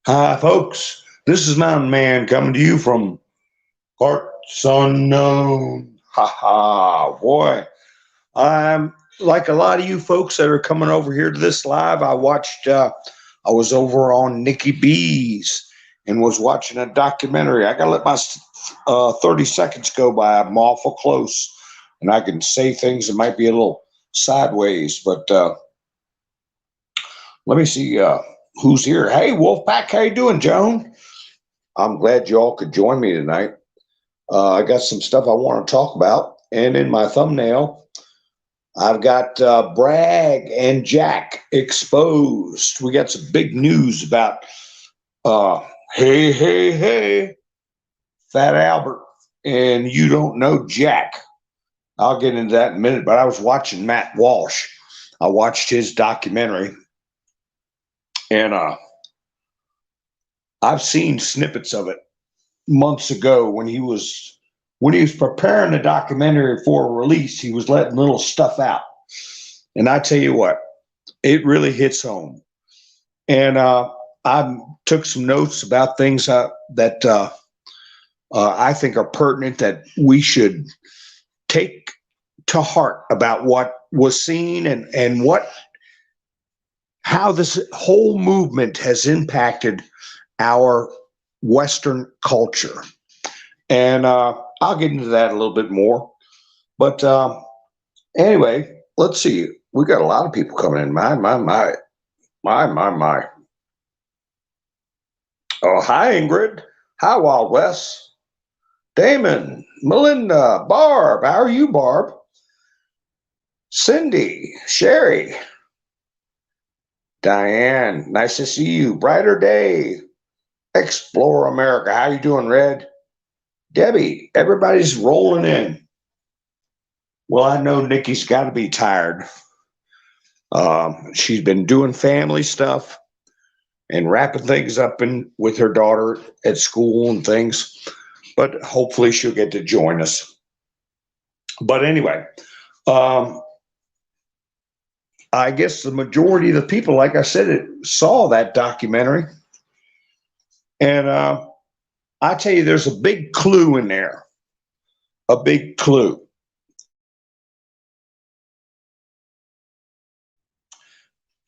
Hi, folks. This is Mountain Man coming to you from parts unknown. Ha ha, boy. I'm like a lot of you folks that are coming over here to this live. I was over on Nikki B's and was watching a documentary. I got to let my 30 seconds go by. I'm awful close and I can say things that might be a little sideways, but let me see who's here. Hey, Wolfpack, how you doing, Joan? I'm glad you all could join me tonight. I got some stuff I want to talk about, and in my thumbnail, I've got Bragg and Jack exposed. We got some big news about hey, hey, hey, Fat Albert, and you don't know Jack. I'll get into that in a minute, but I was watching Matt Walsh. I watched his documentary, and I've seen snippets of it months ago when he was preparing the documentary for release. He was letting little stuff out, and I tell you what, it really hits home. And I took some notes about things that I think are pertinent that we should take to heart about what was seen and what how this whole movement has impacted our Western culture. And I'll get into that a little bit more. But anyway, let's see. We got a lot of people coming in. My. Oh, hi, Ingrid. Hi, Wild West. Damon, Melinda, Barb. How are you, Barb? Cindy, Sherry, Diane. Nice to see you. Brighter day. Explore America. How you doing, Red? Debbie, everybody's rolling in. Well, I know Nikki's got to be tired. She's been doing family stuff and wrapping things up with her daughter at school and things, but hopefully she'll get to join us. But anyway, I guess the majority of the people, like I said, saw that documentary. And I tell you, there's a big clue in there, a big clue.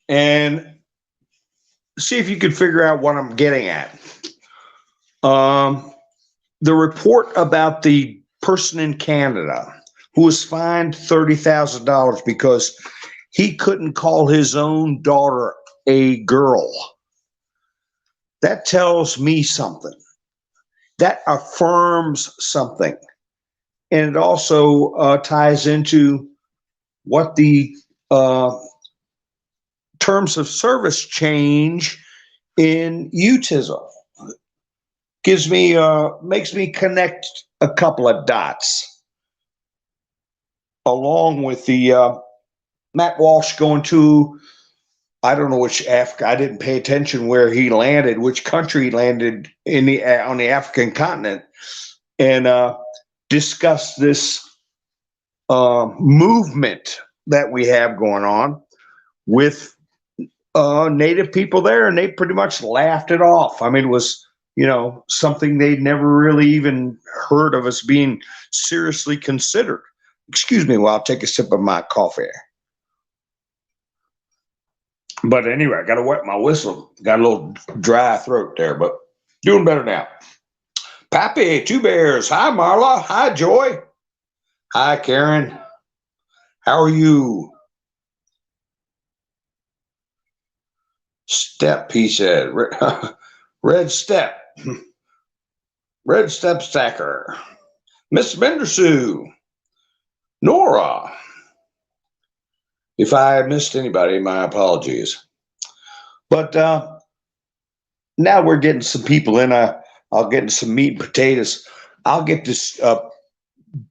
And see if you can figure out what I'm getting at. The report about the person in Canada who was fined $30,000 because he couldn't call his own daughter a girl. That tells me something. That affirms something. And it also ties into what the terms of service change in UTISM makes me connect a couple of dots, along with the Matt Walsh going to, I don't know which Africa. I didn't pay attention where he landed, which country he landed on the African continent, and discuss this movement that we have going on with Native people there, and they pretty much laughed it off. I mean, it was, something they'd never really even heard of as being seriously considered. Excuse me while I take a sip of my coffee. But anyway, I got to wet my whistle. Got a little dry throat there, but doing better now. Pappy, Two Bears. Hi, Marla. Hi, Joy. Hi, Karen. How are you? Step, he said. Red Step. Red Step Stacker. Miss Bendersue. Nora. If I missed anybody, my apologies. But now we're getting some people in. I'll get into some meat and potatoes. I'll get this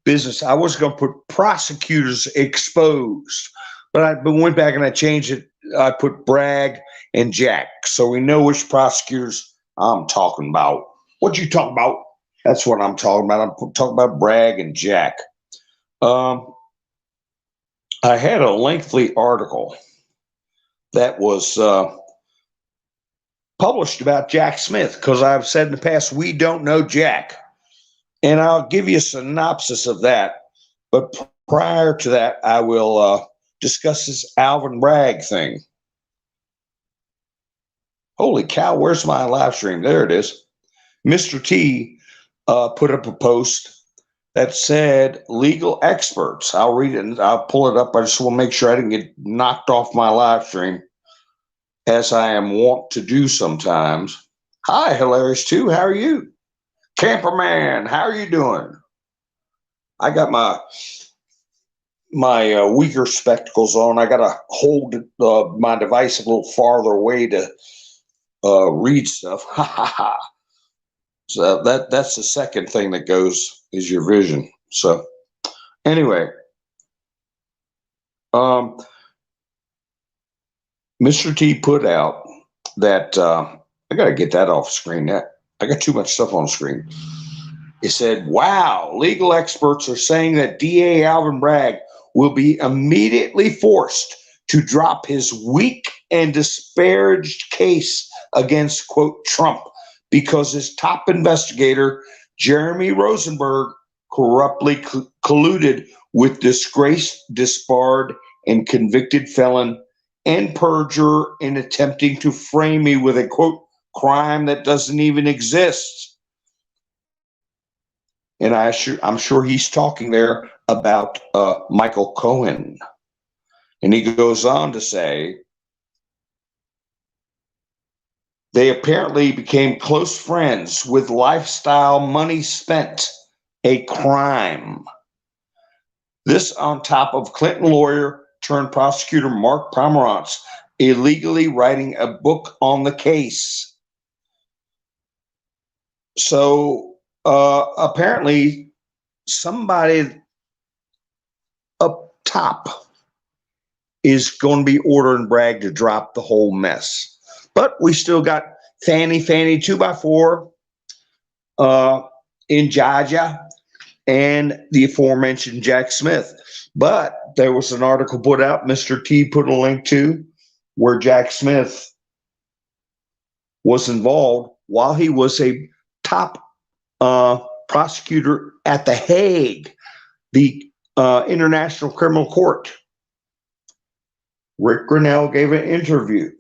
business. I was going to put prosecutors exposed, but I went back and I changed it. I put Bragg and Jack, so we know which prosecutors I'm talking about. What you talking about? That's what I'm talking about. I'm talking about Bragg and Jack. I had a lengthy article that was published about Jack Smith, because I've said in the past, we don't know Jack. And I'll give you a synopsis of that. But prior to that, I will discuss this Alvin Bragg thing. Holy cow, where's my live stream? There it is. Mr. T put up a post that said legal experts. I'll read it and I'll pull it up. I just want to make sure I didn't get knocked off my live stream, as I am wont to do sometimes. Hi, Hilarious 2. How are you? Camperman, how are you doing? I got my weaker spectacles on. I got to hold my device a little farther away to read stuff. Ha ha ha. So that's the second thing that goes, is your vision. So anyway, Mr. T put out that I got to get that off screen. I got too much stuff on the screen. It said, wow, legal experts are saying that DA Alvin Bragg will be immediately forced to drop his weak and disparaged case against, quote, Trump, because his top investigator, Jeremy Rosenberg, corruptly colluded with disgraced, disbarred, and convicted felon and perjurer in attempting to frame me with a, quote, crime that doesn't even exist. And I'm sure he's talking there about Michael Cohen. And he goes on to say, they apparently became close friends with lifestyle money spent, a crime. This on top of Clinton lawyer turned prosecutor Mark Pomerantz illegally writing a book on the case. So apparently somebody up top is going to be ordering Bragg to drop the whole mess. But we still got Fanny 2x4 in Georgia and the aforementioned Jack Smith. But there was an article put out, Mr. T put a link to, where Jack Smith was involved while he was a top prosecutor at The Hague, the International Criminal Court. Rick Grinnell gave an interview,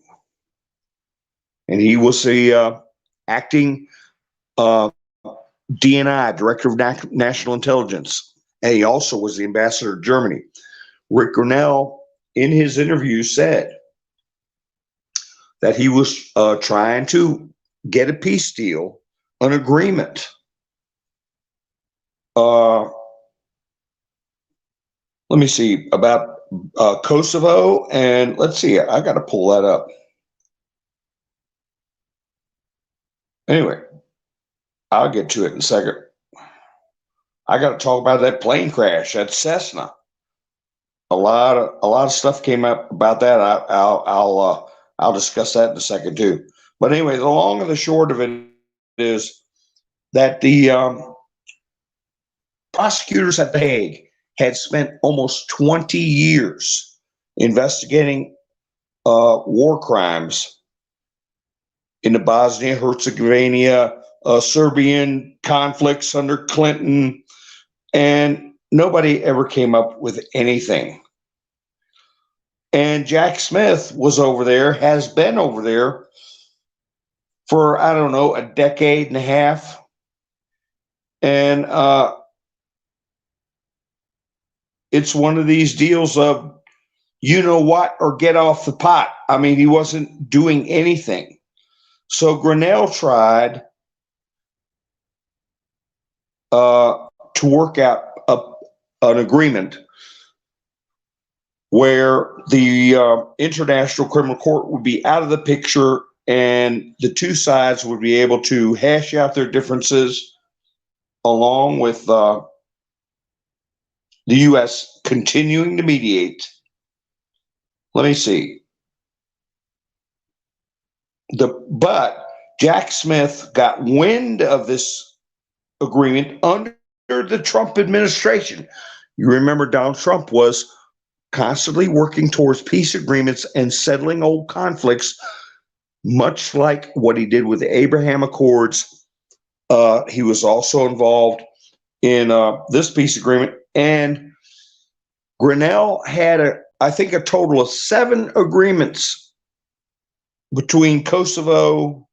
and he was the acting DNI, Director of National Intelligence, and he also was the ambassador to Germany. Rick Grinnell, in his interview, said that he was trying to get a peace deal, an agreement. Let me see, about Kosovo, and let's see, I got to pull that up. Anyway, I'll get to it in a second. I got to talk about that plane crash at Cessna. A lot of stuff came up about that. I'll discuss that in a second too. But anyway, the long and the short of it is that the prosecutors at The Hague had spent almost 20 years investigating war crimes in the Bosnia-Herzegovina, Serbian conflicts under Clinton, and nobody ever came up with anything. And Jack Smith was over there, has been over there for, I don't know, a decade and a half. And it's one of these deals of, you know what, or get off the pot. I mean, he wasn't doing anything. So Grinnell tried to work out an agreement where the International Criminal Court would be out of the picture and the two sides would be able to hash out their differences, along with the U.S. continuing to mediate. Let me see. But Jack Smith got wind of this agreement under the Trump administration. You remember Donald Trump was constantly working towards peace agreements and settling old conflicts, much like what he did with the Abraham Accords. He was also involved in this peace agreement, and Grinnell had, I think, a total of 7 agreements between Kosovo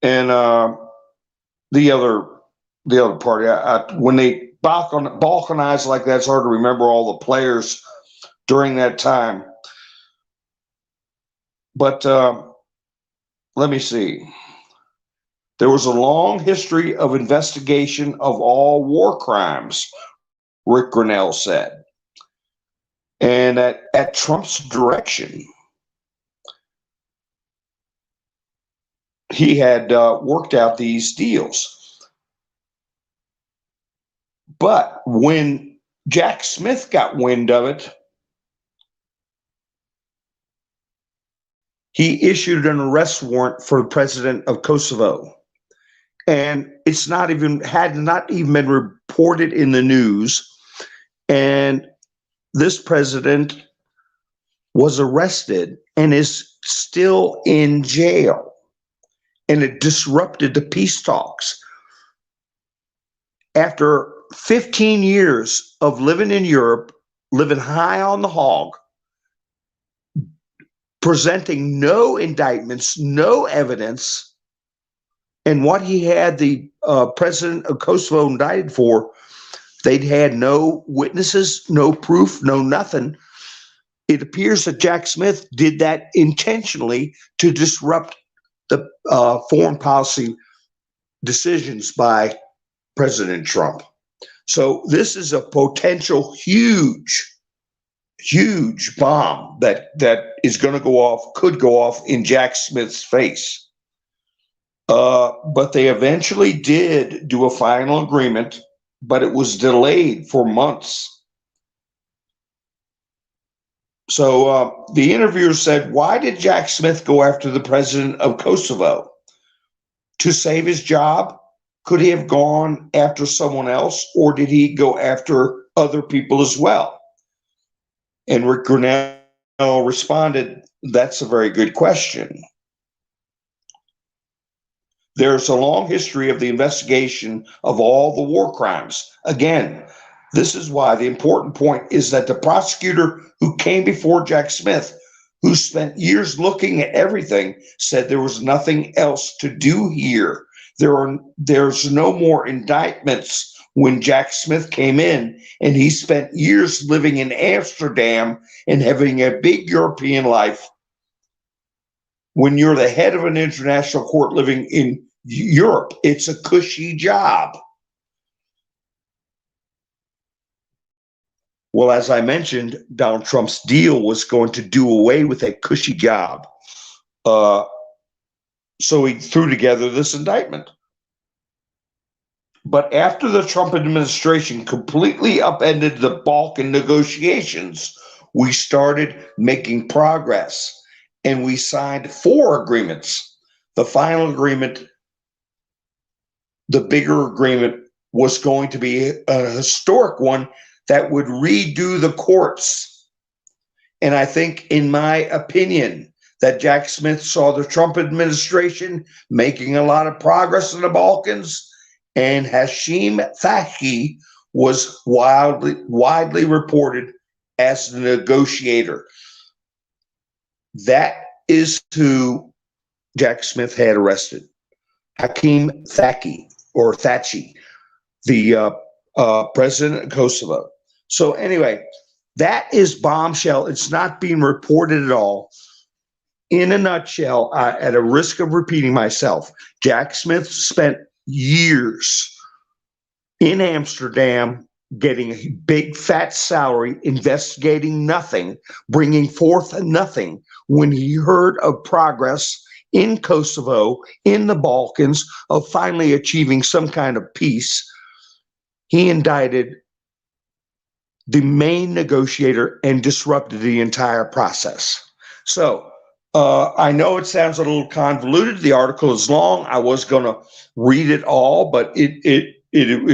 and the other party. When they balkanized like that, it's hard to remember all the players during that time. But let me see. There was a long history of investigation of all war crimes, Rick Grinnell said. And at Trump's direction, he had worked out these deals. But when Jack Smith got wind of it, he issued an arrest warrant for the president of Kosovo. And had not even been reported in the news. And this president was arrested and is still in jail. And it disrupted the peace talks. After 15 years of living in Europe, living high on the hog, presenting no indictments, no evidence, and what he had the president of Kosovo indicted for, they'd had no witnesses, no proof, no nothing. It appears that Jack Smith did that intentionally to disrupt the foreign policy decisions by President Trump. So this is a potential huge bomb that is going to go off, could go off in Jack Smith's face. But they eventually did do a final agreement, but it was delayed for months. So the interviewer said, why did Jack Smith go after the president of Kosovo? To save his job? Could he have gone after someone else, or did he go after other people as well? And Rick Grinnell responded, that's a very good question. There's a long history of the investigation of all the war crimes. Again, this is why the important point is that the prosecutor who came before Jack Smith, who spent years looking at everything, said there was nothing else to do here. There's no more indictments when Jack Smith came in, and he spent years living in Amsterdam and having a big European life. When you're the head of an international court living in Europe, it's a cushy job. Well, as I mentioned, Donald Trump's deal was going to do away with that cushy job. So he threw together this indictment. But after the Trump administration completely upended the Balkan negotiations, we started making progress. And we signed 4 agreements. The final agreement, the bigger agreement, was going to be a historic one that would redo the courts. And I think, in my opinion, that Jack Smith saw the Trump administration making a lot of progress in the Balkans, and Hashim Thaki was widely reported as the negotiator. That is who Jack Smith had arrested, Hakeem Thaki, or Thatchy, the president of Kosovo. So anyway, that is bombshell. It's not being reported at all. In a nutshell, at a risk of repeating myself, Jack Smith spent years in Amsterdam getting a big fat salary, investigating nothing, bringing forth nothing. When he heard of progress in Kosovo, in the Balkans, of finally achieving some kind of peace, he indicted the main negotiator and disrupted the entire process. So I know it sounds a little convoluted. The article is long. I was going to read it all, but it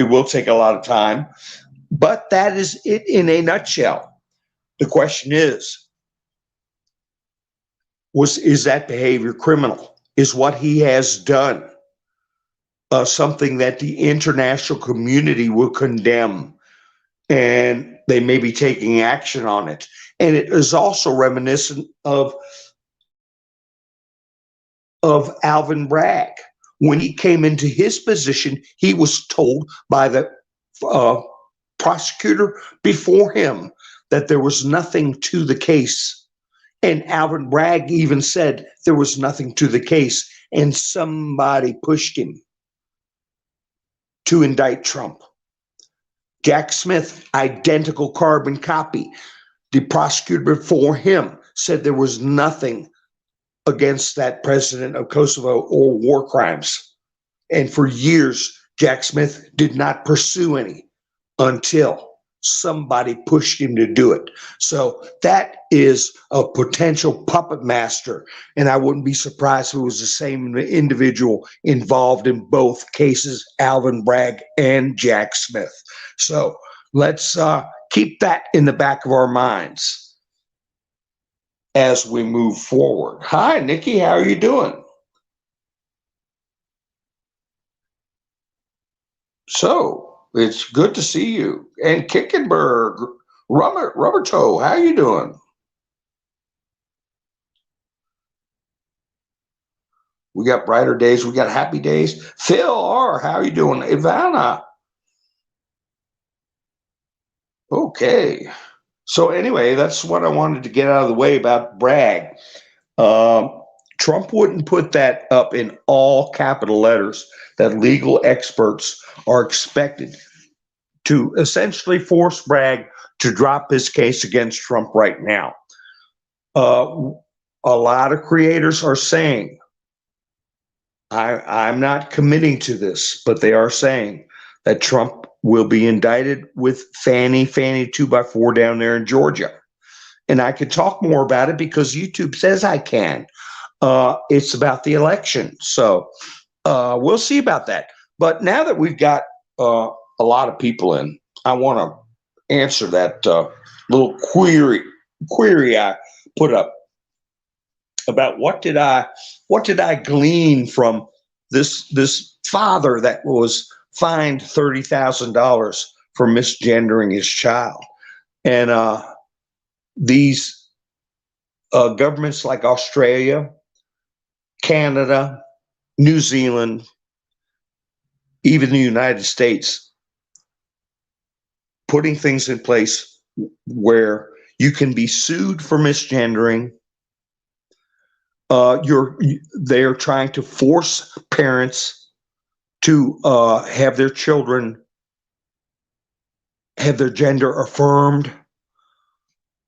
will take a lot of time. But that is it in a nutshell. The question is, is that behavior criminal? Is what he has done something that the international community will condemn, and they may be taking action on it? And it is also reminiscent of Alvin Bragg. When he came into his position, he was told by the uh, prosecutor before him that there was nothing to the case. And Alvin Bragg even said there was nothing to the case, and somebody pushed him to indict Trump. Jack Smith, identical carbon copy. The prosecutor before him said there was nothing against that president of Kosovo or war crimes. And for years, Jack Smith did not pursue any until somebody pushed him to do it. So that is a potential puppet master. And I wouldn't be surprised if it was the same individual involved in both cases, Alvin Bragg and Jack Smith. So let's keep that in the back of our minds as we move forward. Hi, Nikki, how are you doing? So it's good to see you. And Kickenberg, Rubber Toe, how you doing? We got brighter days. We got happy days. Phil R, how are you doing? Ivana. Okay. So anyway, that's what I wanted to get out of the way about Bragg. Trump wouldn't put that up in all capital letters that legal experts are expected to essentially force Bragg to drop his case against Trump right now. A lot of creators are saying, I'm not committing to this, but they are saying that Trump will be indicted with Fannie 2x4 down there in Georgia. And I could talk more about it because YouTube says I can. It's about the election. So we'll see about that. But now that we've got a lot of people in, I want to answer that little query I put up about what did I glean from this father that was fined $30,000 for misgendering his child. And these governments like Australia, Canada, New Zealand, even the United States, putting things in place where you can be sued for misgendering. They're trying to force parents to have their children have their gender affirmed.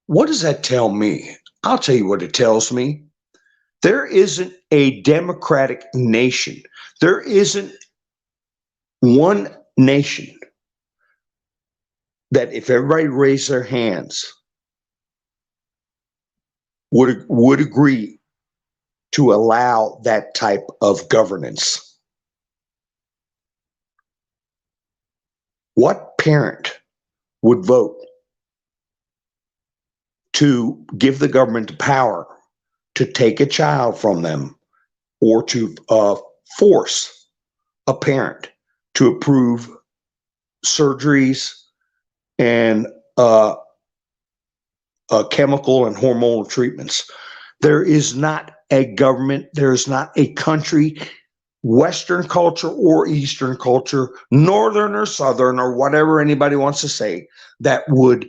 What does that tell me? I'll tell you what it tells me. There isn't a democratic nation. There isn't one nation that if everybody raised their hands would agree to allow that type of governance. What parent would vote to give the government the power to take a child from them or to force a parent to approve surgeries and chemical and hormonal treatments? There is not a government, there is not a country, Western culture or Eastern culture, Northern or Southern or whatever anybody wants to say, that would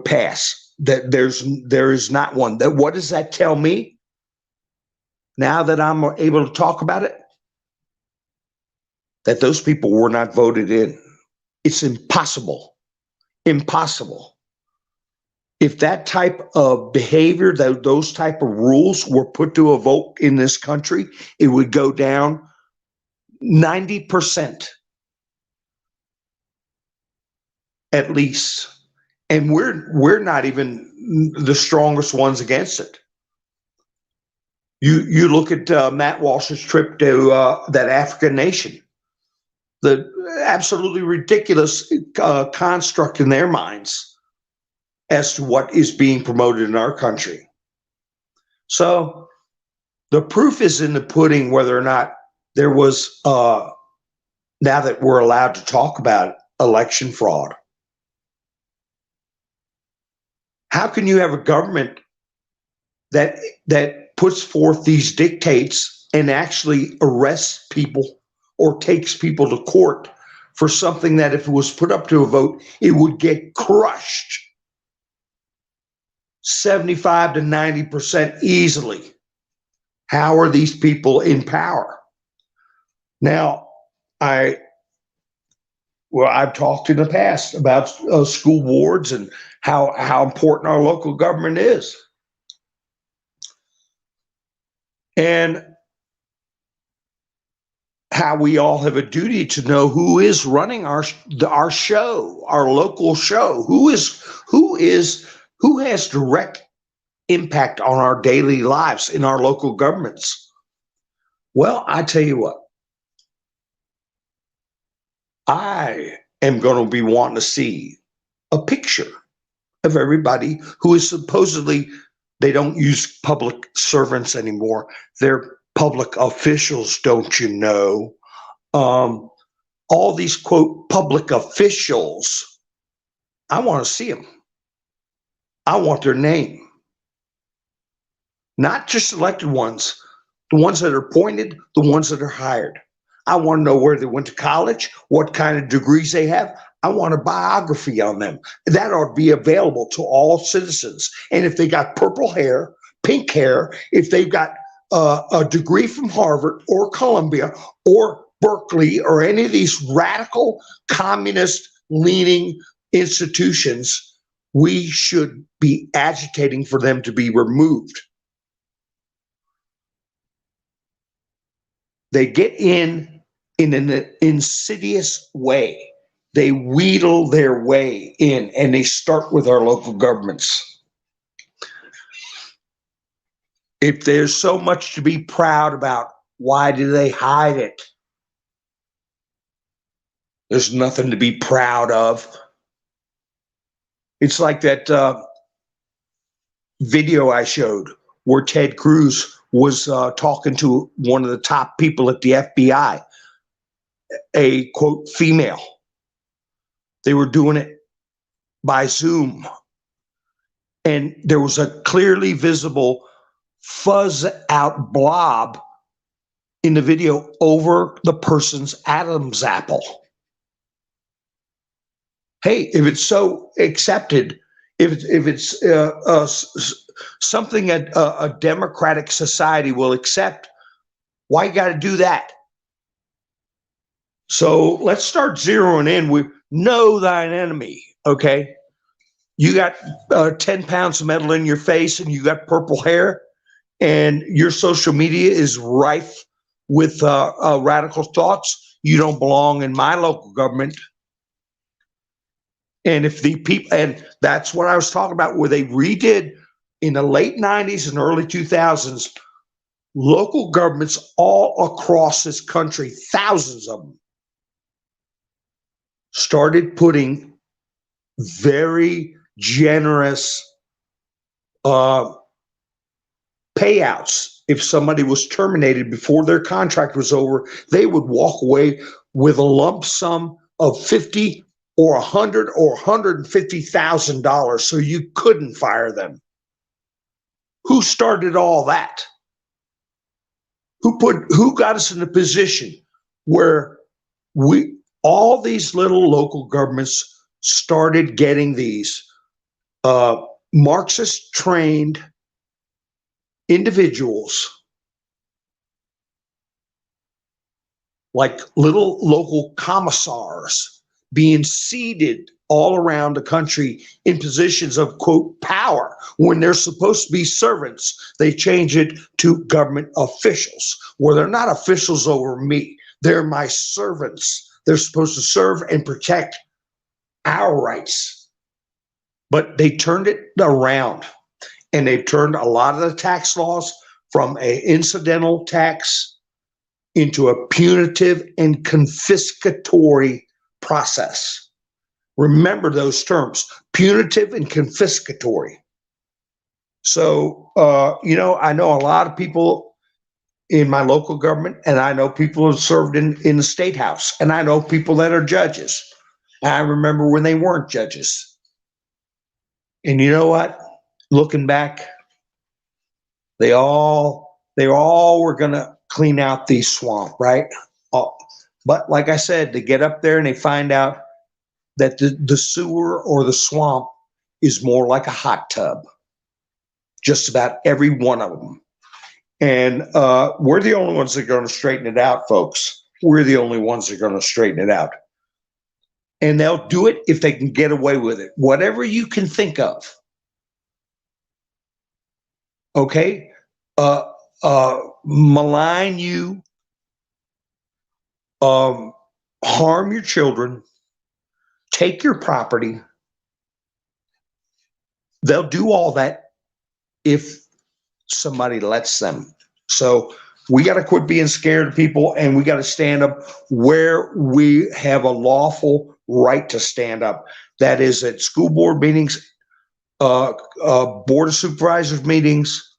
pass. That there is not one. That, what does that tell me? Now that I'm able to talk about it, that those people were not voted in. It's impossible. Impossible. If that type of behavior, those type of rules were put to a vote in this country, it would go down 90% at least. And we're not even the strongest ones against it. You look at Matt Walsh's trip to that African nation, the absolutely ridiculous construct in their minds as to what is being promoted in our country. So the proof is in the pudding whether or not there was, now that we're allowed to talk about election fraud. How can you have a government that puts forth these dictates and actually arrests people or takes people to court for something that if it was put up to a vote, it would get crushed 75 to 90% easily? How are these people in power? Now, I've talked in the past about school boards and how important our local government is. And how we all have a duty to know who is running our show, our local show, who has direct impact on our daily lives in our local governments. Well, I tell you what, I am going to be wanting to see a picture of everybody who is supposedly, they don't use public servants anymore. They're public officials, don't you know? All these, quote, public officials, I want to see them. I want their name. Not just elected ones, the ones that are appointed, the ones that are hired. I want to know where they went to college, what kind of degrees they have. I want a biography on them. That ought to be available to all citizens. And if they got purple hair, pink hair, if they've got a degree from Harvard or Columbia or Berkeley or any of these radical communist leaning institutions, we should be agitating for them to be removed. They get in an insidious way. They wheedle their way in, and they start with our local governments. If there's so much to be proud about, why do they hide it? There's nothing to be proud of. It's like that video I showed where Ted Cruz was talking to one of the top people at the FBI, a, quote, female. They were doing it by Zoom. And there was a clearly visible fuzz out blob in the video over the person's Adam's apple. Hey, if it's so accepted, if it's something that a democratic society will accept, why you got to do that? So let's start zeroing in with know thine enemy, okay? You got 10 pounds of metal in your face and you got purple hair and your social media is rife with radical thoughts, you don't belong in my local government. And if the people, and that's what I was talking about, where they redid in the late 90s and early 2000s, local governments all across this country, thousands of them, started putting very generous payouts. If somebody was terminated before their contract was over, they would walk away with a lump sum of $50,000 or $100,000 or $150,000, so you couldn't fire them. Who started all that? Who got us in a position where all these little local governments started getting these Marxist trained individuals, like little local commissars, being seated all around the country in positions of, quote, power. When they're supposed to be servants, they change it to government officials, where they're not officials over me. They're my servants. They're supposed to serve and protect our rights. But they turned it around, and they've turned a lot of the tax laws from an incidental tax into a punitive and confiscatory process. Remember those terms, punitive and confiscatory. So I know a lot of people in my local government, and I know people who have served in the state house, and I know people that are judges. And I remember when they weren't judges. And you know what? Looking back, they all were gonna clean out the swamp, right? Uh, But like I said, they get up there and they find out that the sewer or the swamp is more like a hot tub. Just about every one of them. And we're the only ones that are going to straighten it out, folks. We're the only ones that are going to straighten it out. And they'll do it if they can get away with it. Whatever you can think of. Okay? Malign you, harm your children, take your property. They'll do all that if somebody lets them. So we got to quit being scared of people, and we got to stand up where we have a lawful right to stand up. That is at school board meetings, board of supervisors meetings,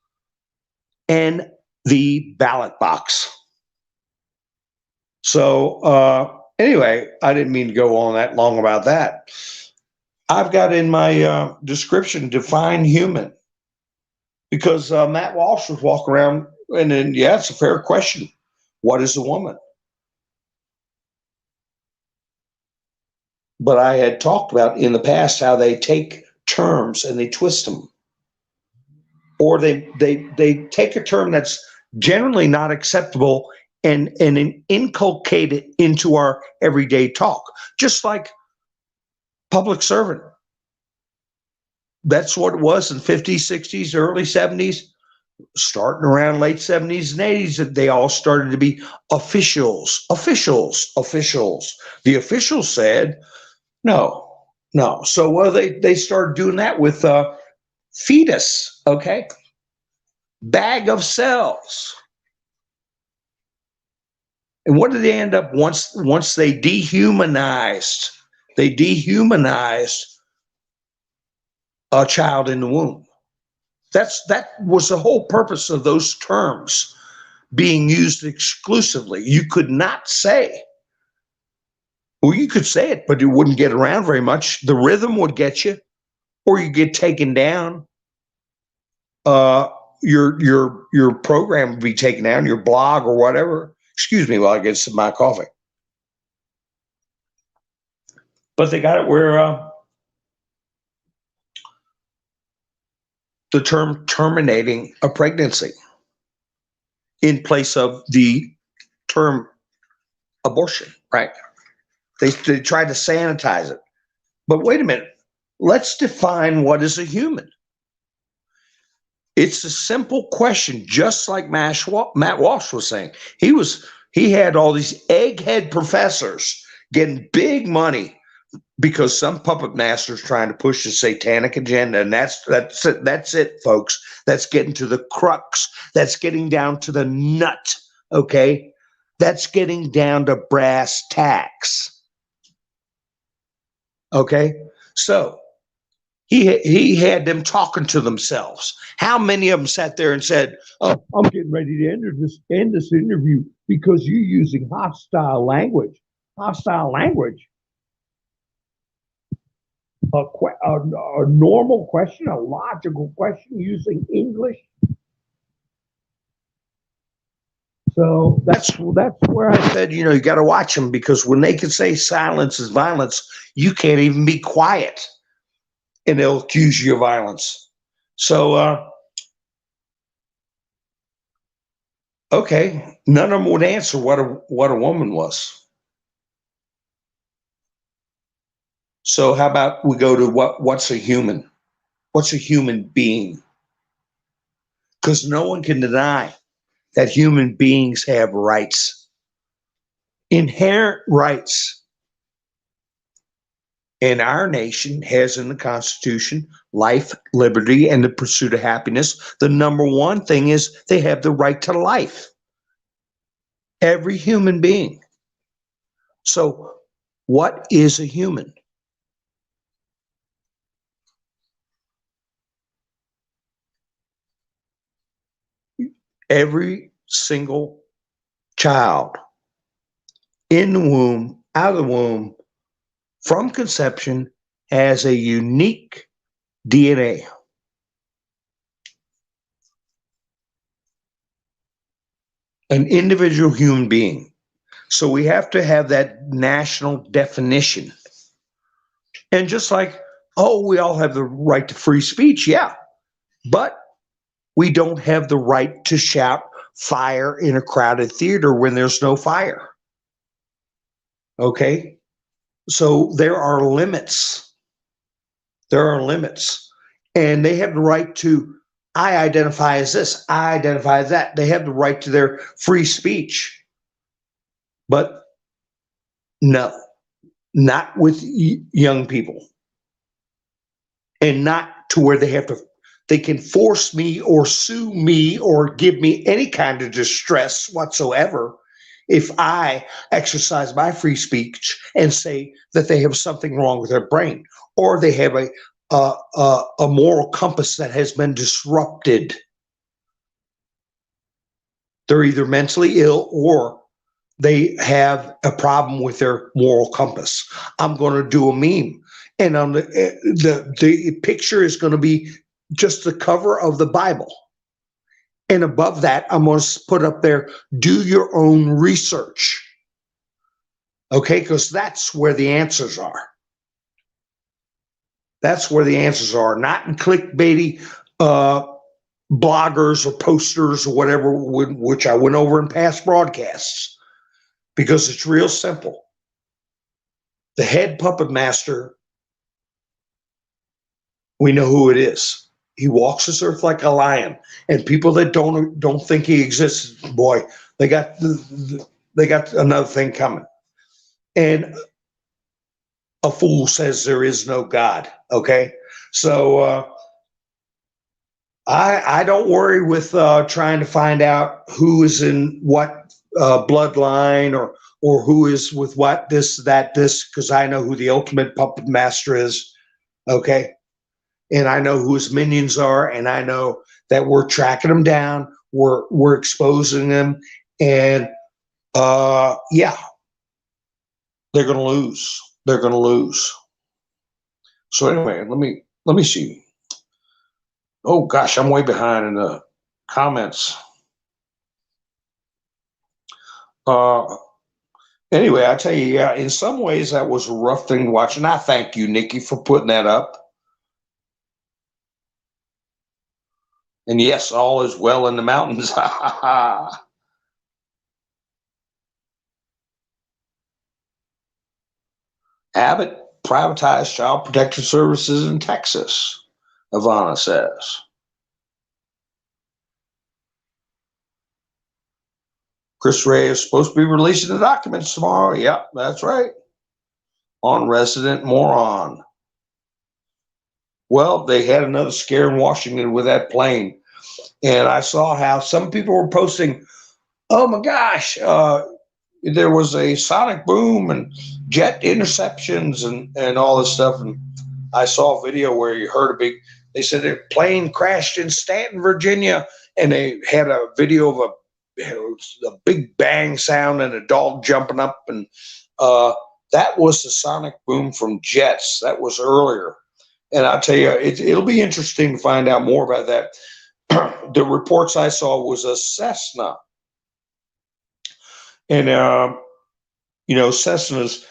and the ballot box. So anyway, I didn't mean to go on that long about that. I've got in my description, define human, because Matt Walsh was walking around, and then, yeah, it's a fair question. What is a woman? But I had talked about in the past how they take terms and they twist them, or they take a term that's generally not acceptable and inculcate it into our everyday talk, just like public servant. That's what it was in 50s, 60s, early 70s, starting around late 70s and 80s, that they all started to be officials. The officials said, no, no. So they started doing that with fetus, okay? Bag of cells. And what did they end up once they dehumanized? They dehumanized a child in the womb. That was the whole purpose of those terms being used exclusively. You could not say, well, you could say it, but it wouldn't get around very much. The rhythm would get you, or you get taken down. Your program would be taken down, your blog or whatever. Excuse me while I get some of my coffee. But they got it where the term terminating a pregnancy in place of the term abortion, right? They tried to sanitize it. But wait a minute. Let's define what is a human. It's a simple question, just like Matt Walsh was saying. He had all these egghead professors getting big money because some puppet master's trying to push the satanic agenda, and that's it, folks. That's getting to the crux. That's getting down to the nut. Okay, that's getting down to brass tacks. Okay, so he had them talking to themselves. How many of them sat there and said, "Oh, I'm getting ready to end this interview because you're using hostile language." Hostile language. A normal question, a logical question using English. So that's where I said, you got to watch them, because when they can say silence is violence, you can't even be quiet, and they'll accuse you of violence. So, okay, none of them would answer what a woman was. So how about we go to what's a human? What's a human being? Because no one can deny that human beings have rights, inherent rights. And our nation has in the Constitution life, liberty, and the pursuit of happiness. The number one thing is they have the right to life. Every human being. So what is a human? Every single child in the womb, out of the womb, from conception, has a unique DNA. An individual human being. So we have to have that national definition. And just like, oh, we all have the right to free speech, yeah, but we don't have the right to shout fire in a crowded theater when there's no fire. Okay? So there are limits. There are limits. And they have the right to, I identify as this, I identify as that. They have the right to their free speech. But no, not with young people. And not to where they can force me or sue me or give me any kind of distress whatsoever if I exercise my free speech and say that they have something wrong with their brain, or they have a moral compass that has been disrupted. They're either mentally ill or they have a problem with their moral compass. I'm going to do a meme, and on the picture is going to be just the cover of the Bible. And above that, I'm going to put up there, do your own research. Okay, because that's where the answers are. That's where the answers are, not in clickbaity bloggers or posters or whatever, which I went over in past broadcasts, because it's real simple. The head puppet master, we know who it is. He walks this earth like a lion, and people that don't think he exists, boy, they got another thing coming. And a fool says there is no God. Okay, so I don't worry with trying to find out who is in what bloodline or who is with what this, because I know who the ultimate puppet master is. Okay. And I know who his minions are, and I know that we're tracking them down, we're exposing them, and yeah, they're going to lose. They're going to lose. So anyway, let me see. Oh gosh, I'm way behind in the comments. Anyway, I tell you, yeah, in some ways that was a rough thing to watch, and I thank you, Nikki, for putting that up. And yes, all is well in the mountains. Abbott privatized child protective services in Texas, Ivana says. Chris Ray is supposed to be releasing the documents tomorrow. Yep, that's right. On resident moron. Well, they had another scare in Washington with that plane. And I saw how some people were posting, oh my gosh, there was a sonic boom and jet interceptions and all this stuff. And I saw a video where you heard they said their plane crashed in Stanton, Virginia, and they had a video of a big bang sound and a dog jumping up. And that was the sonic boom from jets. That was earlier. And I'll tell you, it'll be interesting to find out more about that. The reports I saw was a Cessna. And, Cessnas,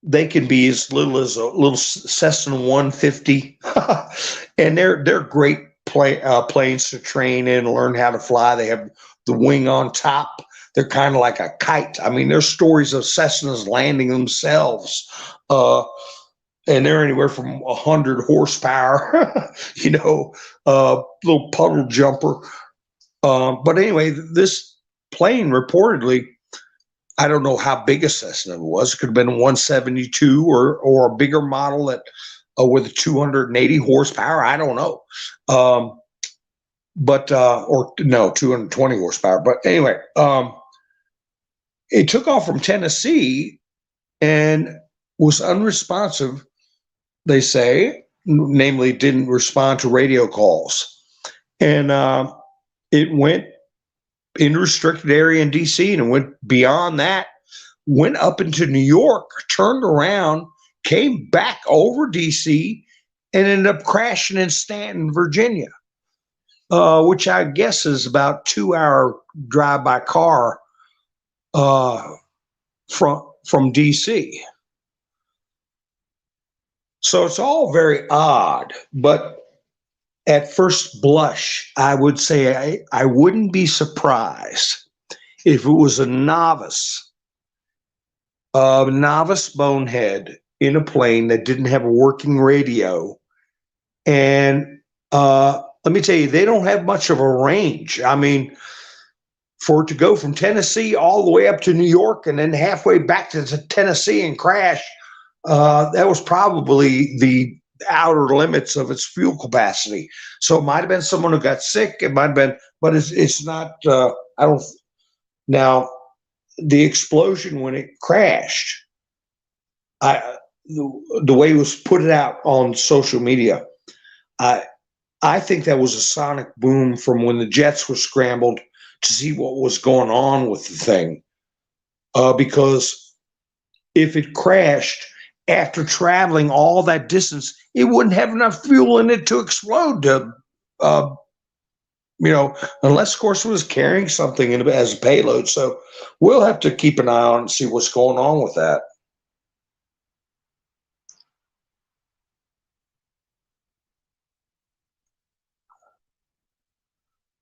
they can be as little as a little Cessna 150. And they're great planes to train in and learn how to fly. They have the wing on top. They're kind of like a kite. I mean, there's stories of Cessnas landing themselves. And they're anywhere from 100 horsepower, little puddle jumper. But anyway, this plane reportedly, I don't know how big a Cessna it was. It could have been a 172 or a bigger model that with 280 horsepower. I don't know. Or no, 220 horsepower. But anyway, it took off from Tennessee and was unresponsive, they say, namely didn't respond to radio calls. And it went in restricted area in DC and went beyond that, went up into New York, turned around, came back over DC, and ended up crashing in Stanton, Virginia, which I guess is about 2 hour drive by car uh, from DC. So it's all very odd, but at first blush, I would say I wouldn't be surprised if it was a novice bonehead in a plane that didn't have a working radio. And let me tell you, they don't have much of a range. I mean, for it to go from Tennessee all the way up to New York and then halfway back to Tennessee and crash, that was probably the outer limits of its fuel capacity. So it might have been someone who got sick. It might have been, but it's not. I don't. Now, the explosion when it crashed, the way it was put out on social media, I think that was a sonic boom from when the jets were scrambled to see what was going on with the thing. Because if it crashed after traveling all that distance, it wouldn't have enough fuel in it to explode. Unless, of course, it was carrying something as a payload. So we'll have to keep an eye on and see what's going on with that.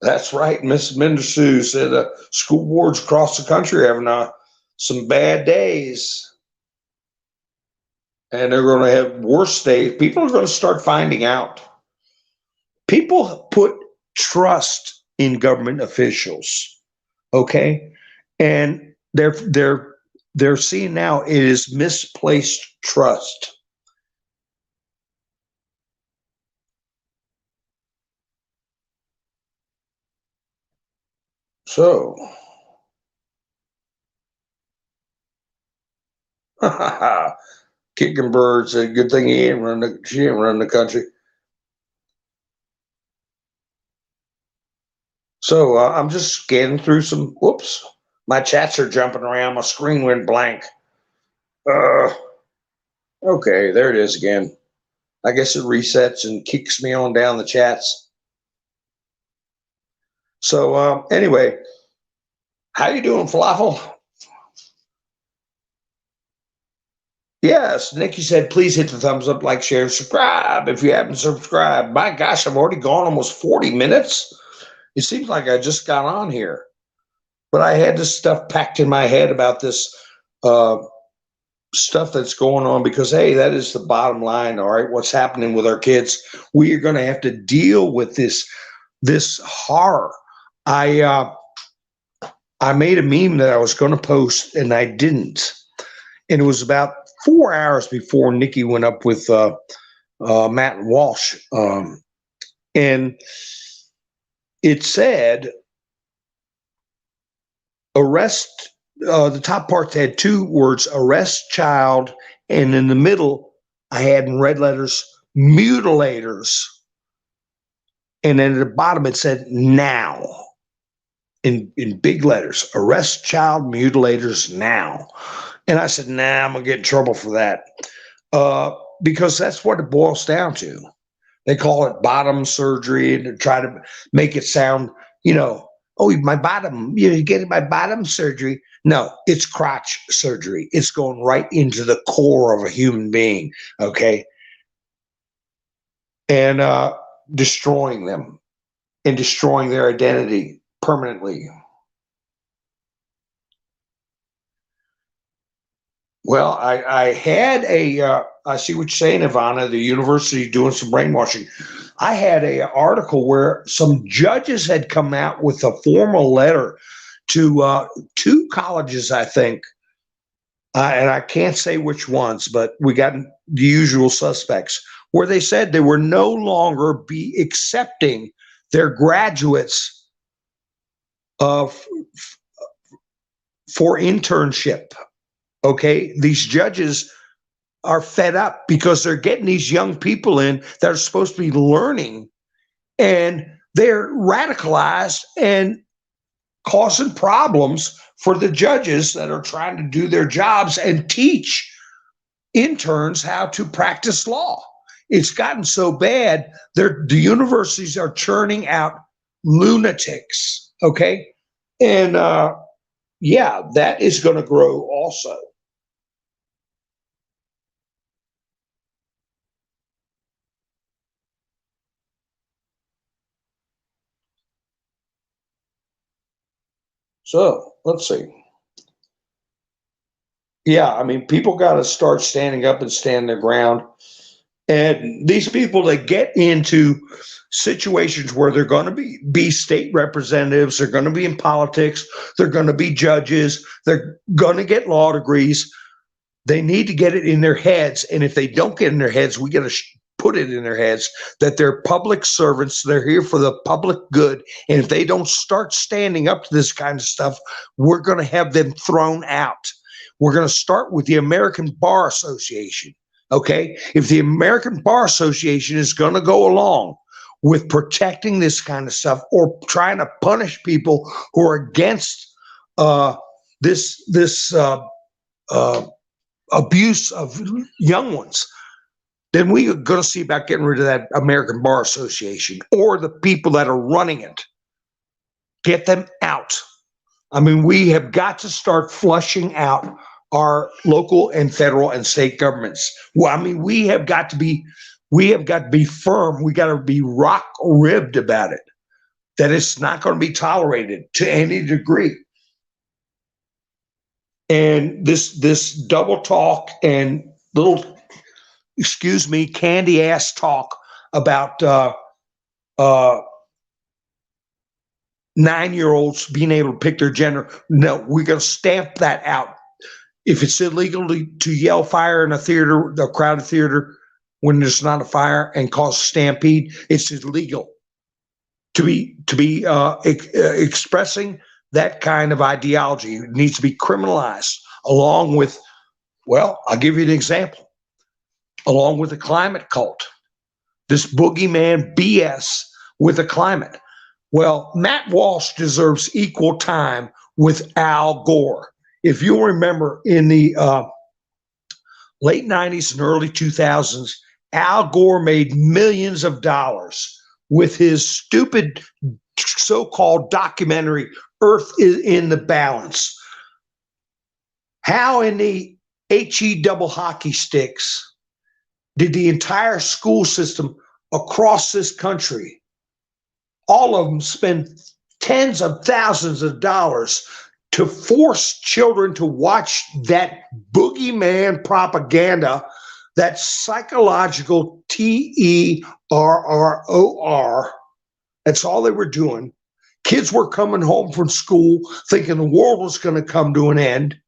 That's right. Miss Mendersue said school boards across the country are having some bad days. And they're going to have worse days. People are going to start finding out. People put trust in government officials, okay? And they're seeing now it is misplaced trust. So, kicking birds. A good thing she ain't run the country. So I'm just scanning through some. Whoops, my chats are jumping around. My screen went blank. Okay, there it is again. I guess it resets and kicks me on down the chats. So anyway, how you doing, Falafel? Yes, Nikki said, please hit the thumbs up, like, share, subscribe if you haven't subscribed. My gosh, I've already gone almost 40 minutes. It seems like I just got on here. But I had this stuff packed in my head about this stuff that's going on because, hey, that is the bottom line, all right, what's happening with our kids. We are going to have to deal with this horror. I made a meme that I was going to post, and I didn't. And it was about 4 hours before Nikki went up with Matt Walsh. And it said, arrest, the top part had two words, arrest child. And in the middle, I had in red letters, mutilators. And then at the bottom, it said now in big letters, arrest child mutilators now. And I said, nah, I'm going to get in trouble for that. Because that's what it boils down to. They call it bottom surgery and try to make it sound, oh, my bottom, you're getting my bottom surgery. No, it's crotch surgery. It's going right into the core of a human being, okay? And destroying them and destroying their identity permanently. Well, I had I see what you're saying, Ivana, the university doing some brainwashing. I had an article where some judges had come out with a formal letter to two colleges, I think, and I can't say which ones, but we got the usual suspects, where they said they were no longer be accepting their graduates for internship. Okay, these judges are fed up because they're getting these young people in that are supposed to be learning, and they're radicalized, and causing problems for the judges that are trying to do their jobs and teach interns how to practice law. It's gotten so bad, the universities are churning out lunatics. Okay. And yeah, that is going to grow also. So let's see. Yeah, I mean, people got to start standing up and stand their ground. And these people that get into situations where they're going to be state representatives, they're going to be in politics, they're going to be judges, they're going to get law degrees. They need to get it in their heads. And if they don't get in their heads, we got to put it in their heads that they're public servants. They're here for the public good. And if they don't start standing up to this kind of stuff, we're going to have them thrown out. We're going to start with the American Bar Association. Okay. If the American Bar Association is going to go along with protecting this kind of stuff or trying to punish people who are against this abuse of young ones, then we are going to see about getting rid of that American Bar Association or the people that are running it. Get them out. I mean, we have got to start flushing out our local and federal and state governments. Well, I mean, we have got to be firm. We got to be rock ribbed about it, that it's not going to be tolerated to any degree. And this double talk and little, excuse me, candy ass talk about 9-year-olds being able to pick their gender. No, we're going to stamp that out. If it's illegal to yell fire in a theater, a crowded theater, when there's not a fire and cause a stampede, it's illegal to be expressing that kind of ideology. It needs to be criminalized along with, well, I'll give you an example, along with the climate cult, this boogeyman BS with the climate. Well, Matt Walsh deserves equal time with Al Gore. If you'll remember, in the late 90s and early 2000s, Al Gore made millions of dollars with his stupid so-called documentary, Earth is in the Balance. How in the HE double hockey sticks did the entire school system across this country, all of them, spend tens of thousands of dollars to force children to watch that boogeyman propaganda, that psychological terror? That's all they were doing. Kids were coming home from school thinking the world was going to come to an end.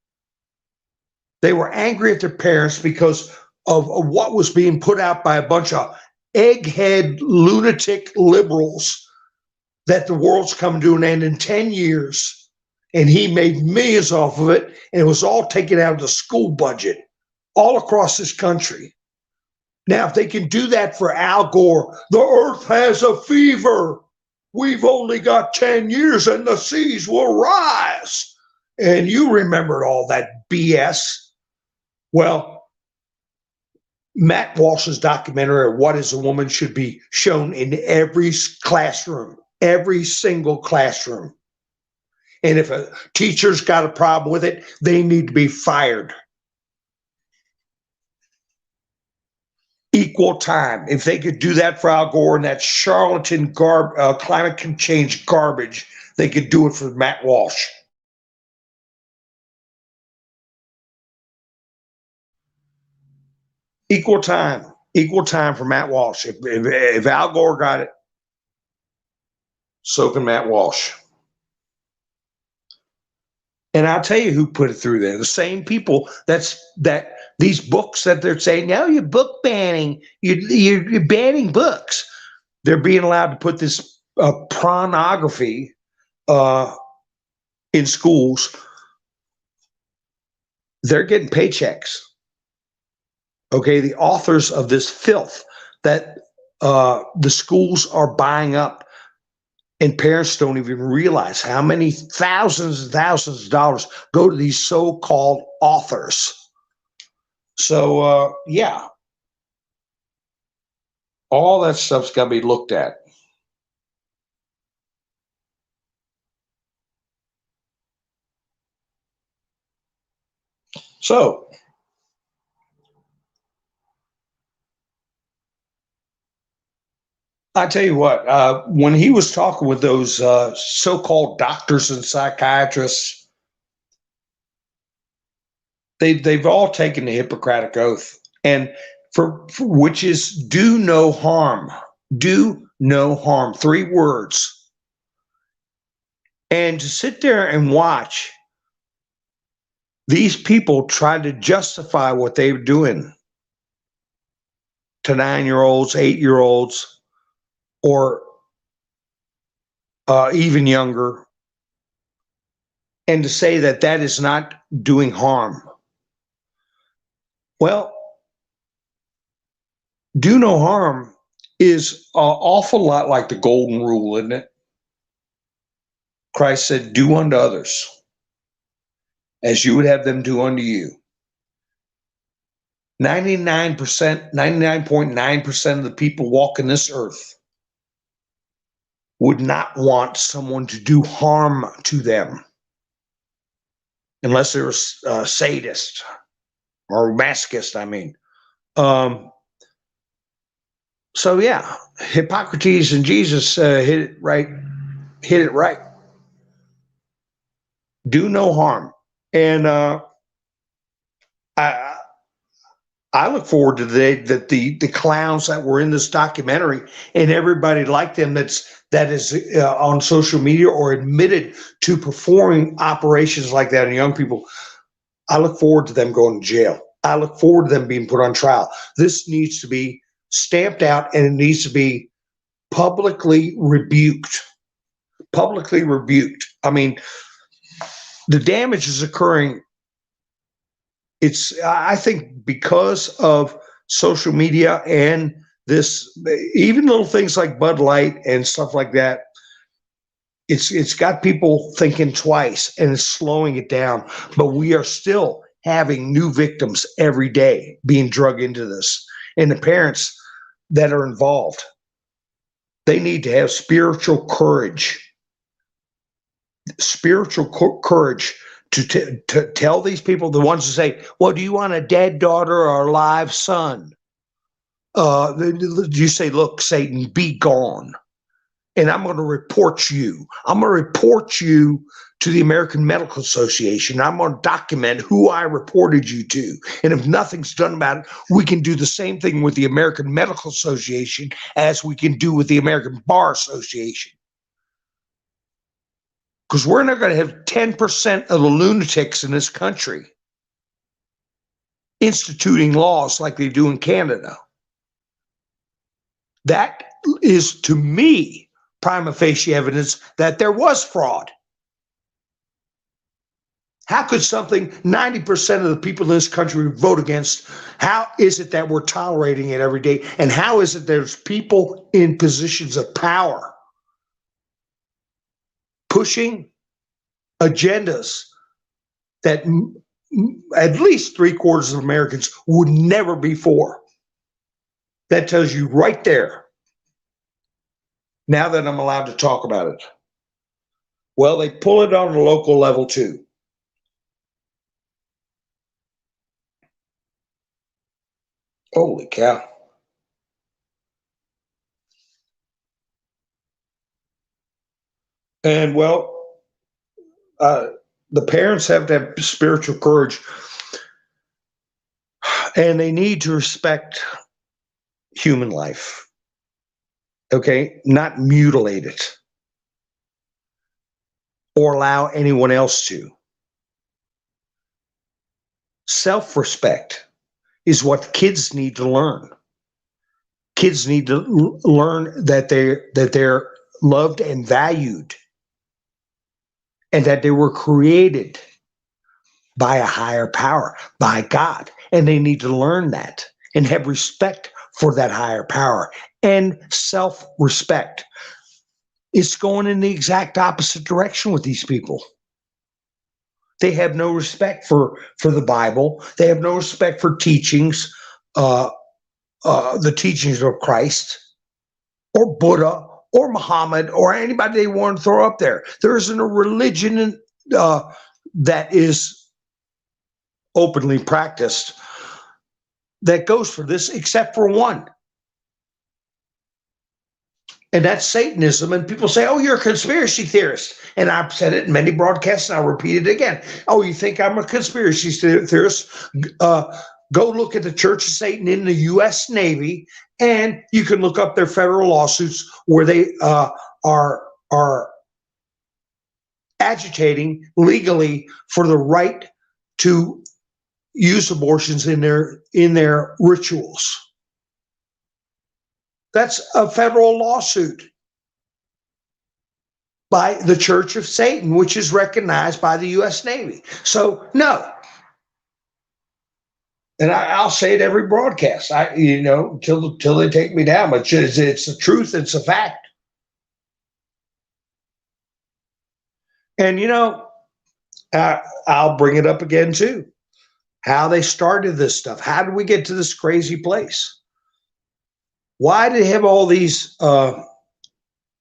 They were angry at their parents because of what was being put out by a bunch of egghead lunatic liberals, that the world's coming to an end in 10 years. And he made millions off of it, and it was all taken out of the school budget all across this country. Now, if they can do that for Al Gore, the earth has a fever. We've only got 10 years and the seas will rise. And you remembered all that BS. Well, Matt Walsh's documentary, What is a Woman, should be shown in every classroom, every single classroom. And if a teacher's got a problem with it, they need to be fired. Equal time. If they could do that for Al Gore and that charlatan climate change garbage, they could do it for Matt Walsh. Equal time for Matt Walsh. If Al Gore got it, so can Matt Walsh. And I'll tell you who put it through there. The same people that these books that they're saying, now you're book banning, you're banning books. They're being allowed to put this pornography in schools. They're getting paychecks. Okay, the authors of this filth that the schools are buying up And parents don't even realize how many thousands and thousands of dollars go to these so-called authors. So, yeah, all that stuff's got to be looked at. So, I tell you what, when he was talking with those so-called doctors and psychiatrists, they've all taken the Hippocratic Oath, and for which is do no harm, do no harm, 3 words. And to sit there and watch these people try to justify what they're doing to 9-year-olds, 8-year-olds, or even younger, and to say that that is not doing harm. Well, do no harm is an awful lot like the golden rule, isn't it? Christ said, do unto others as you would have them do unto you. 99%, 99.9% of the people walking this earth would not want someone to do harm to them unless they're a sadist or masochist, I mean. So yeah, Hippocrates and Jesus hit it right. Do no harm. And I look forward to the day that the clowns that were in this documentary and everybody like them that is on social media or admitted to performing operations like that in young people, I look forward to them going to jail. I look forward to them being put on trial. This needs to be stamped out, and it needs to be publicly rebuked. Publicly rebuked. I mean, the damage is occurring. I think, because of social media and this, even little things like Bud Light and stuff like that, it's got people thinking twice, and it's slowing it down. But we are still having new victims every day being drugged into this. And the parents that are involved, they need to have spiritual courage to tell these people, the ones who say, well, do you want a dead daughter or a live son? You say, look, Satan, be gone. And I'm going to report you. I'm going to report you to the American Medical Association. I'm going to document who I reported you to. And if nothing's done about it, we can do the same thing with the American Medical Association as we can do with the American Bar Association. Because we're not going to have 10% of the lunatics in this country instituting laws like they do in Canada. That is, to me, prima facie evidence that there was fraud. How could something 90% of the people in this country vote against? How is it that we're tolerating it every day? And how is it there's people in positions of power pushing agendas that at least 3/4 of Americans would never be for? That tells you right there. Now that I'm allowed to talk about it. Well, they pull it on a local level too. Holy cow. And well, the parents have to have spiritual courage, and they need to respect human life. Okay, not mutilate it or allow anyone else to. Self-respect is what kids need to learn. Kids need to learn that they're loved and valued, and that they were created by a higher power, by God. And they need to learn that and have respect for that higher power and self-respect. It's going in the exact opposite direction with these people. They have no respect for the Bible. They have no respect for teachings, uh, the teachings of Christ or Buddha or Muhammad or anybody they want to throw up there. There isn't a religion uh, that is openly practiced that goes for this except for one. And that's Satanism. And people say, oh, you're a conspiracy theorist. And I've said it in many broadcasts, and I'll repeat it again. Oh, you think I'm a conspiracy theorist? Uh, go look at the Church of Satan in the U.S. Navy, and you can look up their federal lawsuits where they are agitating legally for the right to use abortions in their rituals. That's a federal lawsuit by the Church of Satan, which is recognized by the U.S. Navy. So no, and I'll say it every broadcast. Till they take me down. But it's the truth. It's a fact. And I'll bring it up again too. How they started this stuff. How did we get to this crazy place? Why do they have all these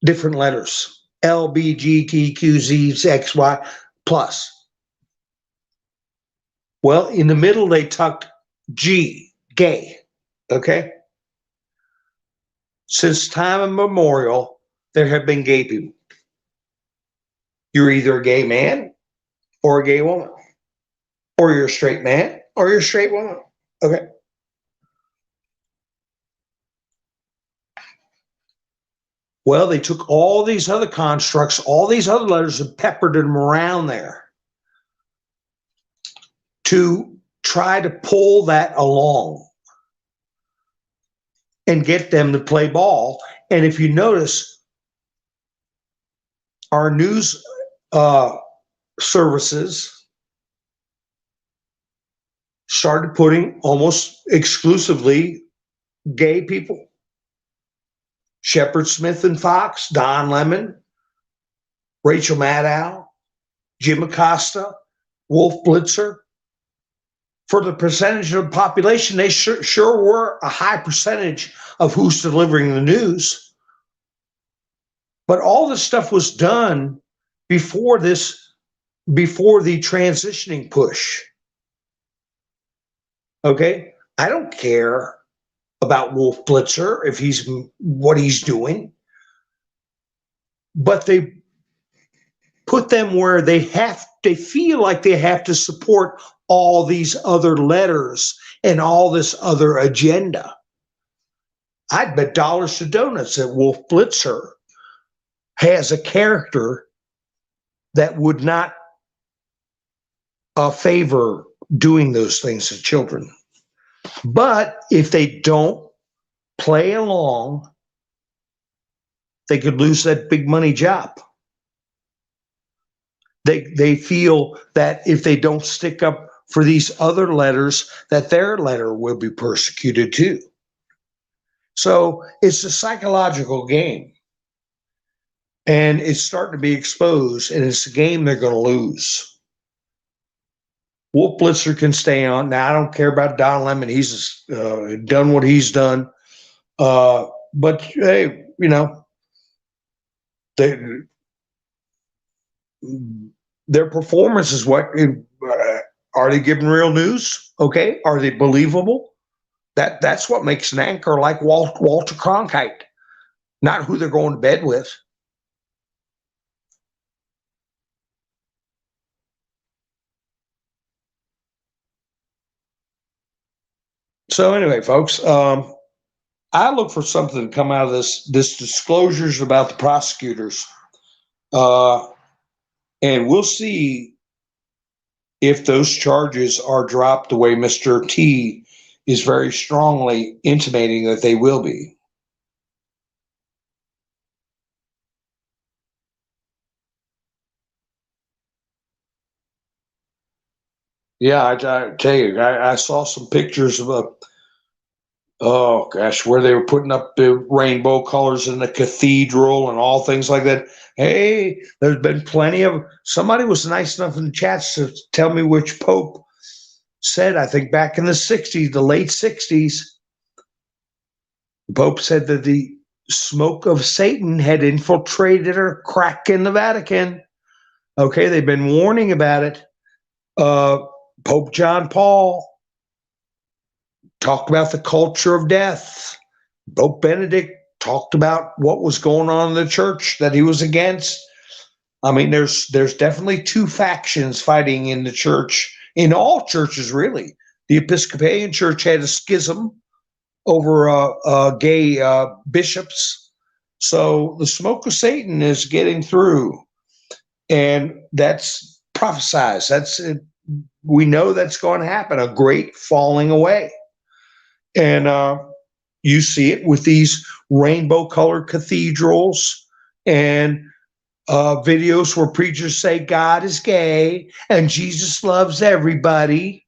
different letters? L, B, G, T, Q, Z, X, Y, plus. Well, in the middle, they tucked G, gay. Okay? Since time immemorial, there have been gay people. You're either a gay man or a gay woman, or you're a straight man or you're a straight woman. Okay? Well, they took all these other constructs, all these other letters, and peppered them around there to try to pull that along and get them to play ball. And if you notice, our news services started putting almost exclusively gay people. Shepard Smith and Fox, Don Lemon, Rachel Maddow, Jim Acosta, Wolf Blitzer. For the percentage of the population, they sure were a high percentage of who's delivering the news. But all this stuff was done before the transitioning push. Okay? I don't care about Wolf Blitzer if he's what he's doing. But they put them where they feel like they have to support all these other letters and all this other agenda. I'd bet dollars to donuts that Wolf Blitzer has a character that would not favor doing those things to children. But if they don't play along, they could lose that big money job. They feel that if they don't stick up for these other letters, that their letter will be persecuted too. So it's a psychological game. And it's starting to be exposed, and it's a game they're going to lose. Wolf Blitzer can stay on. Now, I don't care about Don Lemon. He's done what he's done. But, hey, their performance is what are they giving real news? Okay, are they believable? That's what makes an anchor like Walter Cronkite, not who they're going to bed with. So anyway, folks, I look for something to come out of this disclosures about the prosecutors, and we'll see if those charges are dropped the way Mr. T is very strongly intimating that they will be. Yeah, I tell you, I saw some pictures of oh gosh, where they were putting up the rainbow colors in the cathedral and all things like that. Hey, there's been plenty of, somebody was nice enough in the chats to tell me which Pope said, I think back in the 60s, the late 60s, the Pope said that the smoke of Satan had infiltrated or cracked in the Vatican. Okay, they've been warning about it. Pope John Paul talked about the culture of death. Pope Benedict talked about what was going on in the church that he was against. I mean, there's definitely two factions fighting in the church, in all churches, really. The Episcopalian Church had a schism over gay bishops. So the smoke of Satan is getting through, and that's prophesized. We know that's going to happen, a great falling away. And you see it with these rainbow colored cathedrals and videos where preachers say God is gay and Jesus loves everybody.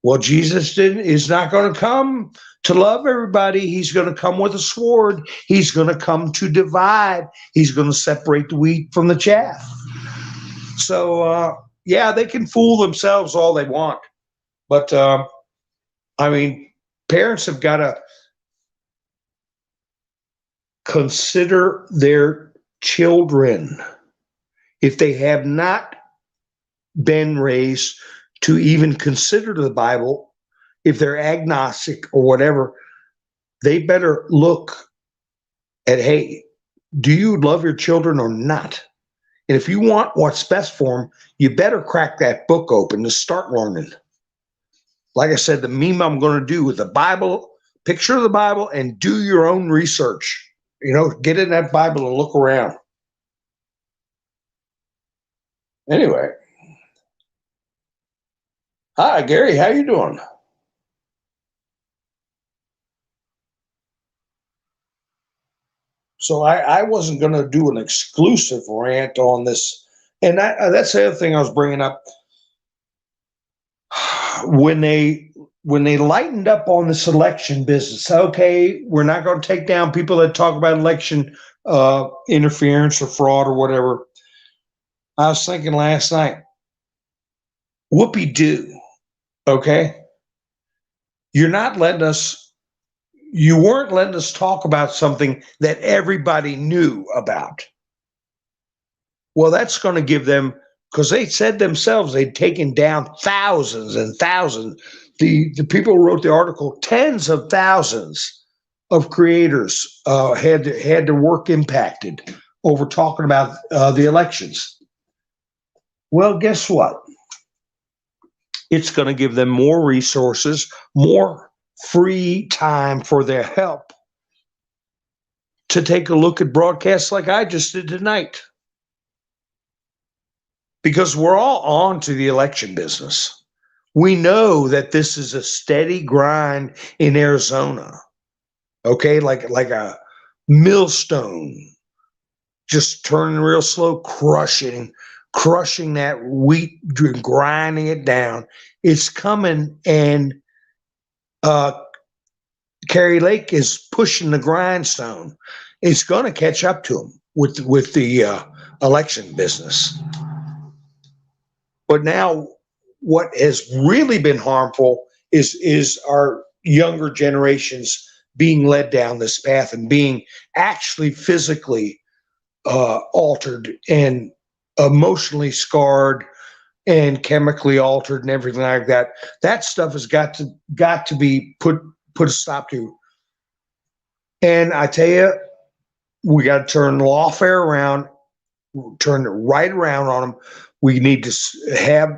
Well, Jesus is not going to come to love everybody. He's going to come with a sword. He's going to come to divide. He's going to separate the wheat from the chaff. So, yeah, they can fool themselves all they want. But, I mean, parents have got to consider their children. If they have not been raised to even consider the Bible, if they're agnostic or whatever, they better look at, hey, do you love your children or not? And if you want what's best for them, you better crack that book open to start learning. Like I said, the meme I'm going to do with the Bible, picture of the Bible, and do your own research. You know, get in that Bible and look around. Anyway. Hi, Gary. How you doing? So I wasn't going to do an exclusive rant on this. And that's the other thing I was bringing up. When they lightened up on this election business, okay, we're not going to take down people that talk about election interference or fraud or whatever. I was thinking last night, whoopee-doo, okay? You weren't letting us talk about something that everybody knew about. Well, that's going to give them, because they said themselves they'd taken down thousands and thousands. The people who wrote the article, tens of thousands of creators had their work impacted over talking about the elections. Well, guess what? It's going to give them more resources, more free time for their help to take a look at broadcasts like I just did tonight. Because we're all on to the election business. We know that this is a steady grind in Arizona. Okay, like a millstone, just turning real slow, crushing that wheat, grinding it down. It's coming, and Kerry Lake is pushing the grindstone. It's going to catch up to him with the election business. But now what has really been harmful is our younger generations being led down this path and being actually physically altered and emotionally scarred and chemically altered and everything like that. That stuff has got to be put a stop to. And I tell you, we got to turn lawfare around, turn it right around on them. We need to have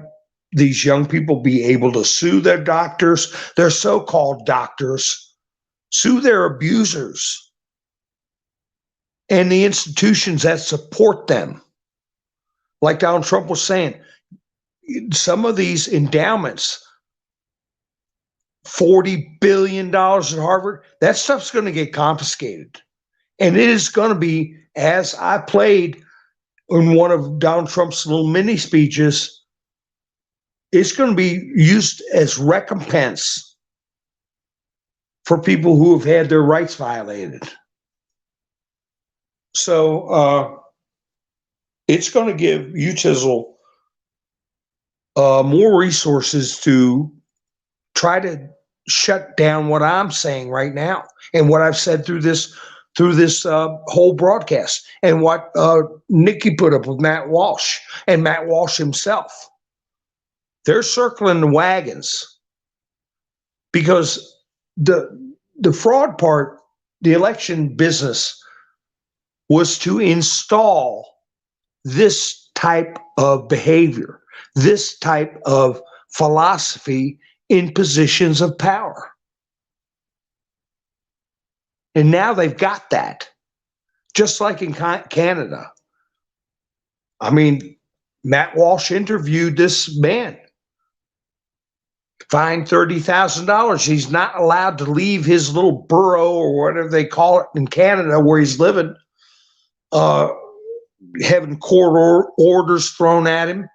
these young people be able to sue their doctors, their so-called doctors, sue their abusers, and the institutions that support them. Like Donald Trump was saying, some of these endowments, $40 billion at Harvard, that stuff's going to get confiscated. And it is going to be, as I played in one of Donald Trump's little mini speeches, it's going to be used as recompense for people who have had their rights violated. So it's going to give UTISL more resources to try to shut down what I'm saying right now and what I've said through this whole broadcast, and what Nikki put up with Matt Walsh and Matt Walsh himself. They're circling the wagons because the fraud part, the election business, was to install this type of behavior, this type of philosophy in positions of power. And now they've got that, just like in Canada. I mean, Matt Walsh interviewed this man, fined $30,000. He's not allowed to leave his little borough or whatever they call it in Canada where he's living, having court orders thrown at him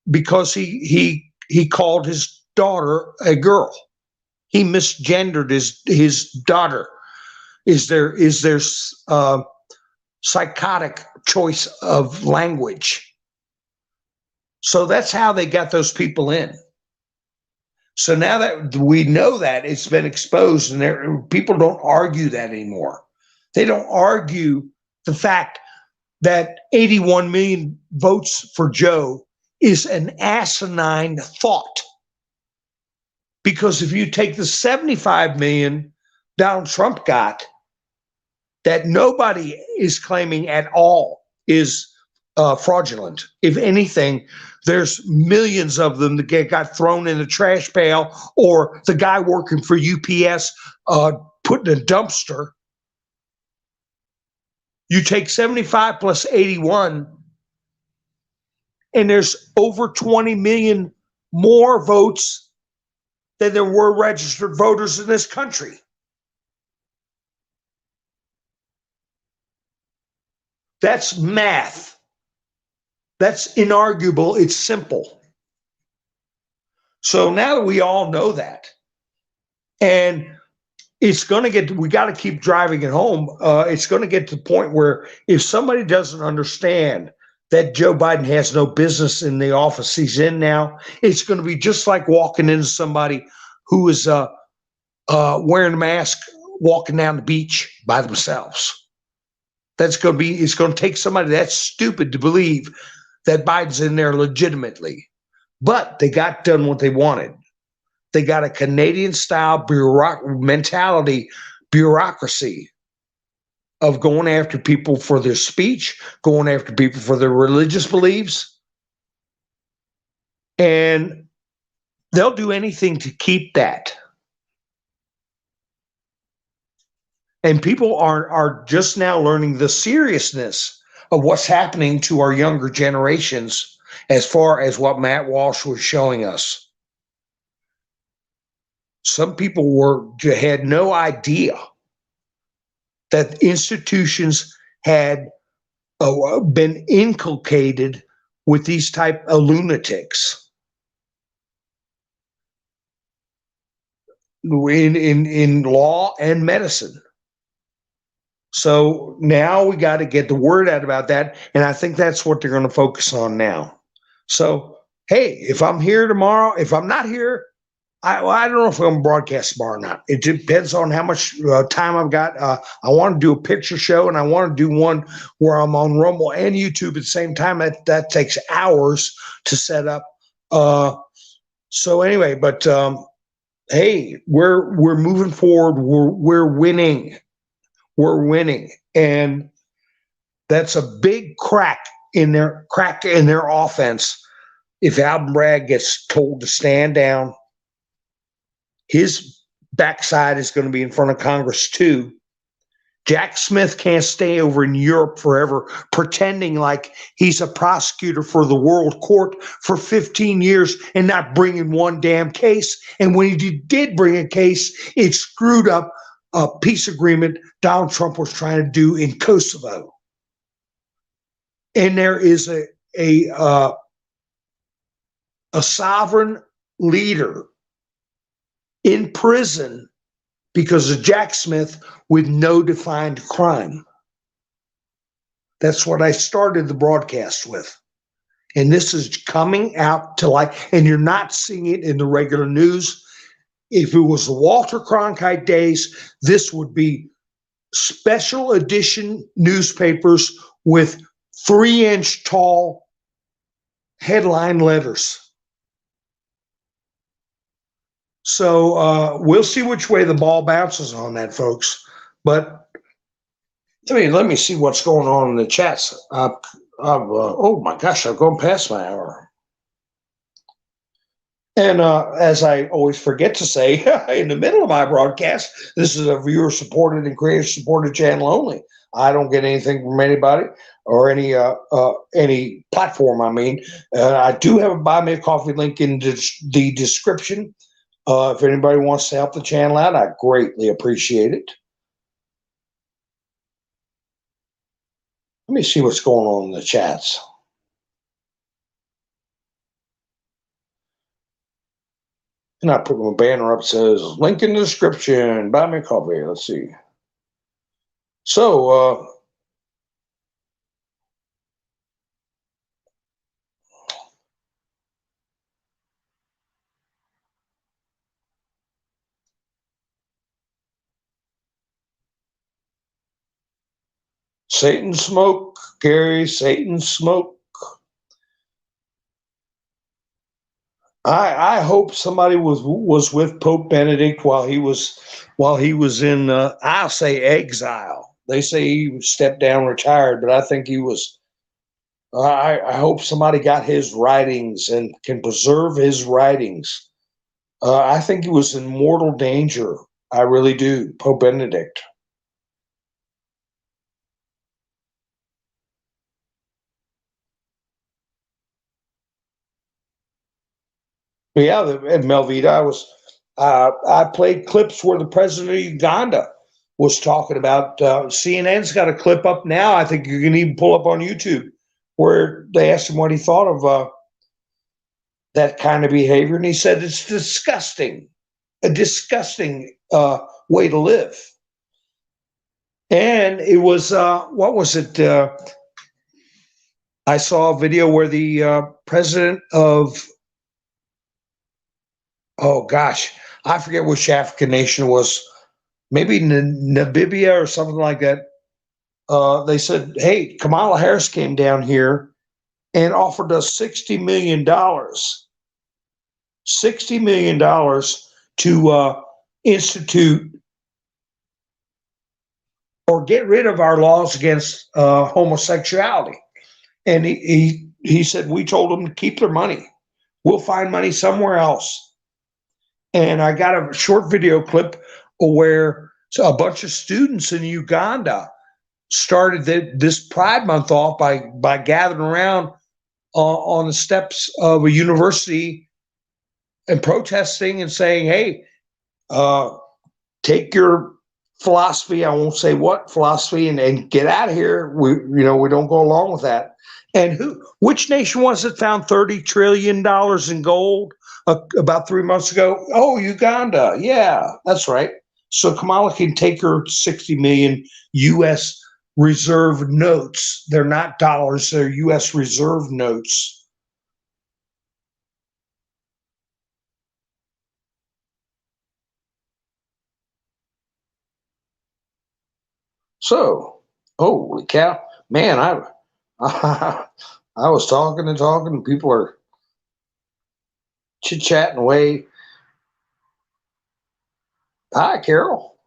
because he called his daughter a girl. He misgendered his daughter. Is there psychotic choice of language? So that's how they got those people in. So now that we know that it's been exposed, and people don't argue that anymore. They don't argue the fact that 81 million votes for Joe is an asinine thought. Because if you take the 75 million Donald Trump got, that nobody is claiming at all is fraudulent. If anything, there's millions of them that got thrown in the trash pail, or the guy working for UPS put in a dumpster. You take 75 plus 81, and there's over 20 million more votes than there were registered voters in this country. That's math. That's inarguable. It's simple. So now that we all know that, and it's going to get, we got to keep driving it home. It's going to get to the point where if somebody doesn't understand that Joe Biden has no business in the office he's in now, it's going to be just like walking into somebody who is wearing a mask, walking down the beach by themselves. It's going to take somebody that's stupid to believe that Biden's in there legitimately. But they got done what they wanted. They got a Canadian-style bureaucracy of going after people for their speech, going after people for their religious beliefs. And they'll do anything to keep that. And people are just now learning the seriousness of what's happening to our younger generations as far as what Matt Walsh was showing us. Some people had no idea that institutions had been inculcated with these type of lunatics in law and medicine. So now we got to get the word out about that, and I think that's what they're going to focus on now. So, hey, if I'm here tomorrow, if I'm not here, I don't know if I'm going to broadcast tomorrow or not. It depends on how much time I've got. I want to do a picture show, and I want to do one where I'm on Rumble and YouTube at the same time. That takes hours to set up. So anyway, but hey, we're moving forward. We're winning. We're winning, and that's a big crack in their offense. If Alvin Bragg gets told to stand down, his backside is going to be in front of Congress too. Jack Smith can't stay over in Europe forever pretending like he's a prosecutor for the World Court for 15 years and not bringing one damn case. And when he did bring a case, it screwed up a peace agreement Donald Trump was trying to do in Kosovo. And there is a sovereign leader in prison because of Jack Smith with no defined crime. That's what I started the broadcast with. And this is coming out to light, and you're not seeing it in the regular news. If it was the Walter Cronkite days, this would be special edition newspapers with 3-inch tall headline letters. So we'll see which way the ball bounces on that, folks. But let me see what's going on in the chats. Oh my gosh, I've gone past my hour. And as I always forget to say, in the middle of my broadcast, this is a viewer-supported and creator-supported channel only. I don't get anything from anybody or any platform. I mean, I do have a Buy Me a Coffee link in the description. If anybody wants to help the channel out, I greatly appreciate it. Let me see what's going on in the chats. And I put my banner up, says link in the description, buy me a coffee. Let's see. So, Satan smoke, Gary, Satan smoke. I hope somebody was with Pope Benedict while he was in I'll say exile. They say he stepped down, retired, but I think he was. I hope somebody got his writings and can preserve his writings. I think he was in mortal danger. I really do, Pope Benedict. Yeah, and Melvita, I played clips where the president of Uganda was talking about. CNN's got a clip up now. I think you can even pull up on YouTube where they asked him what he thought of that kind of behavior, and he said it's disgusting, a disgusting way to live. And it was what was it? I saw a video where the president of oh gosh, I forget which African nation it was, maybe Namibia or something like that. They said, hey, Kamala Harris came down here and offered us $60 million. $60 million to institute or get rid of our laws against homosexuality. And he said, we told them to keep their money. We'll find money somewhere else. And I got a short video clip where a bunch of students in Uganda started this Pride Month off by gathering around on the steps of a university and protesting and saying, hey, take your philosophy, I won't say what philosophy, and get out of here. We don't go along with that. And which nation was it found $30 trillion in gold about 3 months ago? Oh, Uganda. Yeah, that's right. So Kamala can take her 60 million U.S. reserve notes. They're not dollars, they're U.S. reserve notes. So, holy cow, man, I was talking and talking, and people are chit-chatting away. Hi, Carol.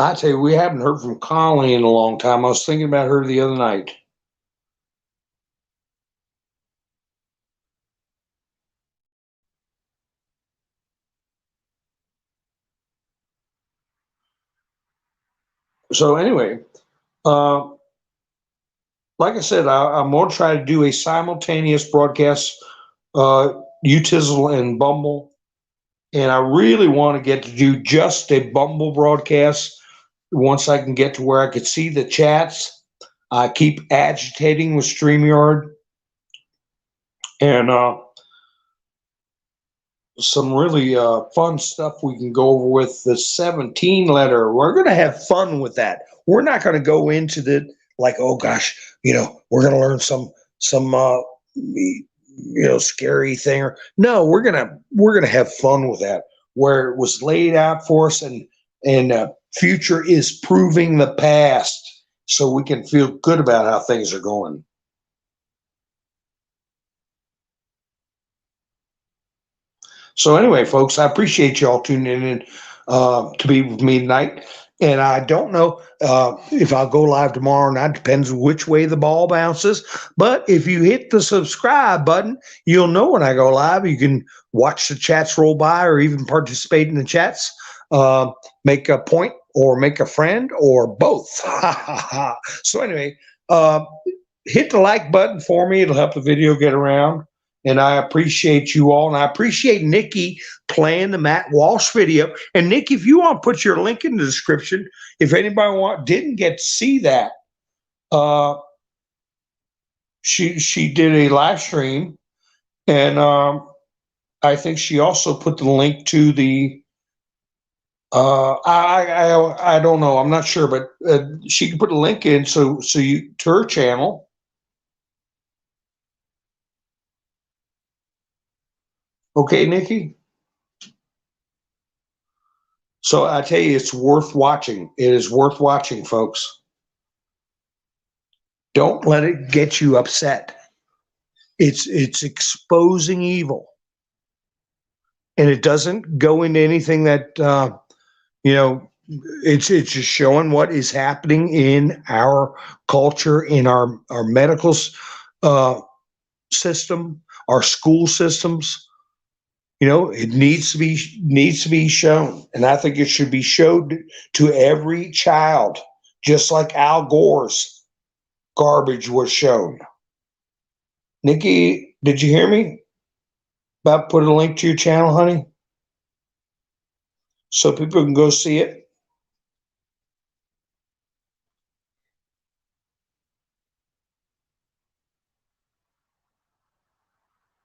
I tell you, we haven't heard from Colleen in a long time. I was thinking about her the other night. So anyway, like I said, I'm going to try to do a simultaneous broadcast, Utizzle and Bumble. And I really want to get to do just a Bumble broadcast once I can get to where I could see the chats. I keep agitating with StreamYard. And some really fun stuff we can go over with the 17 letter. We're going to have fun with that. We're not going to go into the like, oh gosh, we're going to learn some scary thing. No, we're gonna have fun with that. Where it was laid out for us, and future is proving the past, so we can feel good about how things are going. So anyway, folks, I appreciate y'all tuning in to be with me tonight. And I don't know if I'll go live tomorrow or not. Depends which way the ball bounces. But if you hit the subscribe button, you'll know when I go live. You can watch the chats roll by or even participate in the chats. Make a point or make a friend or both. So anyway, hit the like button for me. It'll help the video get around. And I appreciate you all. And I appreciate Nikki playing the Matt Walsh video. And Nikki, if you want to put your link in the description, if anybody didn't get to see that, she did a live stream, and I think she also put the link to the I don't know, I'm not sure, but she can put a link in so you to her channel. Okay, Nikki. So I tell you, it's worth watching. It is worth watching, folks. Don't let it get you upset. It's exposing evil, and it doesn't go into anything that it's just showing what is happening in our culture, in our medical system, our school systems. It needs to be shown, and I think it should be showed to every child, just like Al Gore's garbage was shown. Nikki, did you hear me? About put a link to your channel, honey, so people can go see it.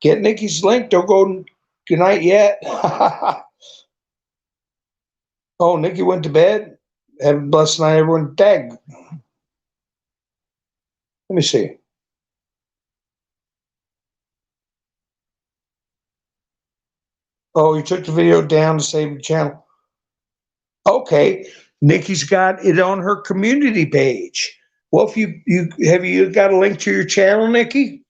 Get Nikki's link. Don't go good night yet. Oh, Nikki went to bed. Have a blessed night, everyone. Dag. Let me see. Oh, you took the video down to save the channel. Okay. Nikki's got it on her community page. Well, if you got a link to your channel, Nikki?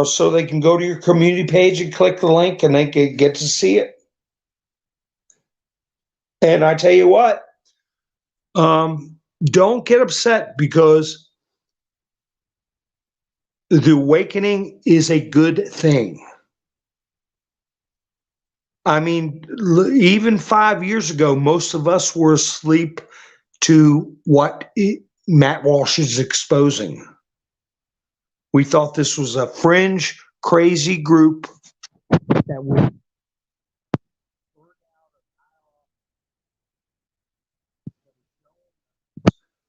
So they can go to your community page and click the link, and they can get to see it. And I tell you what, don't get upset, because the awakening is a good thing. I mean, even 5 years ago, most of us were asleep to what Matt Walsh is exposing. We thought this was a fringe, crazy group that would.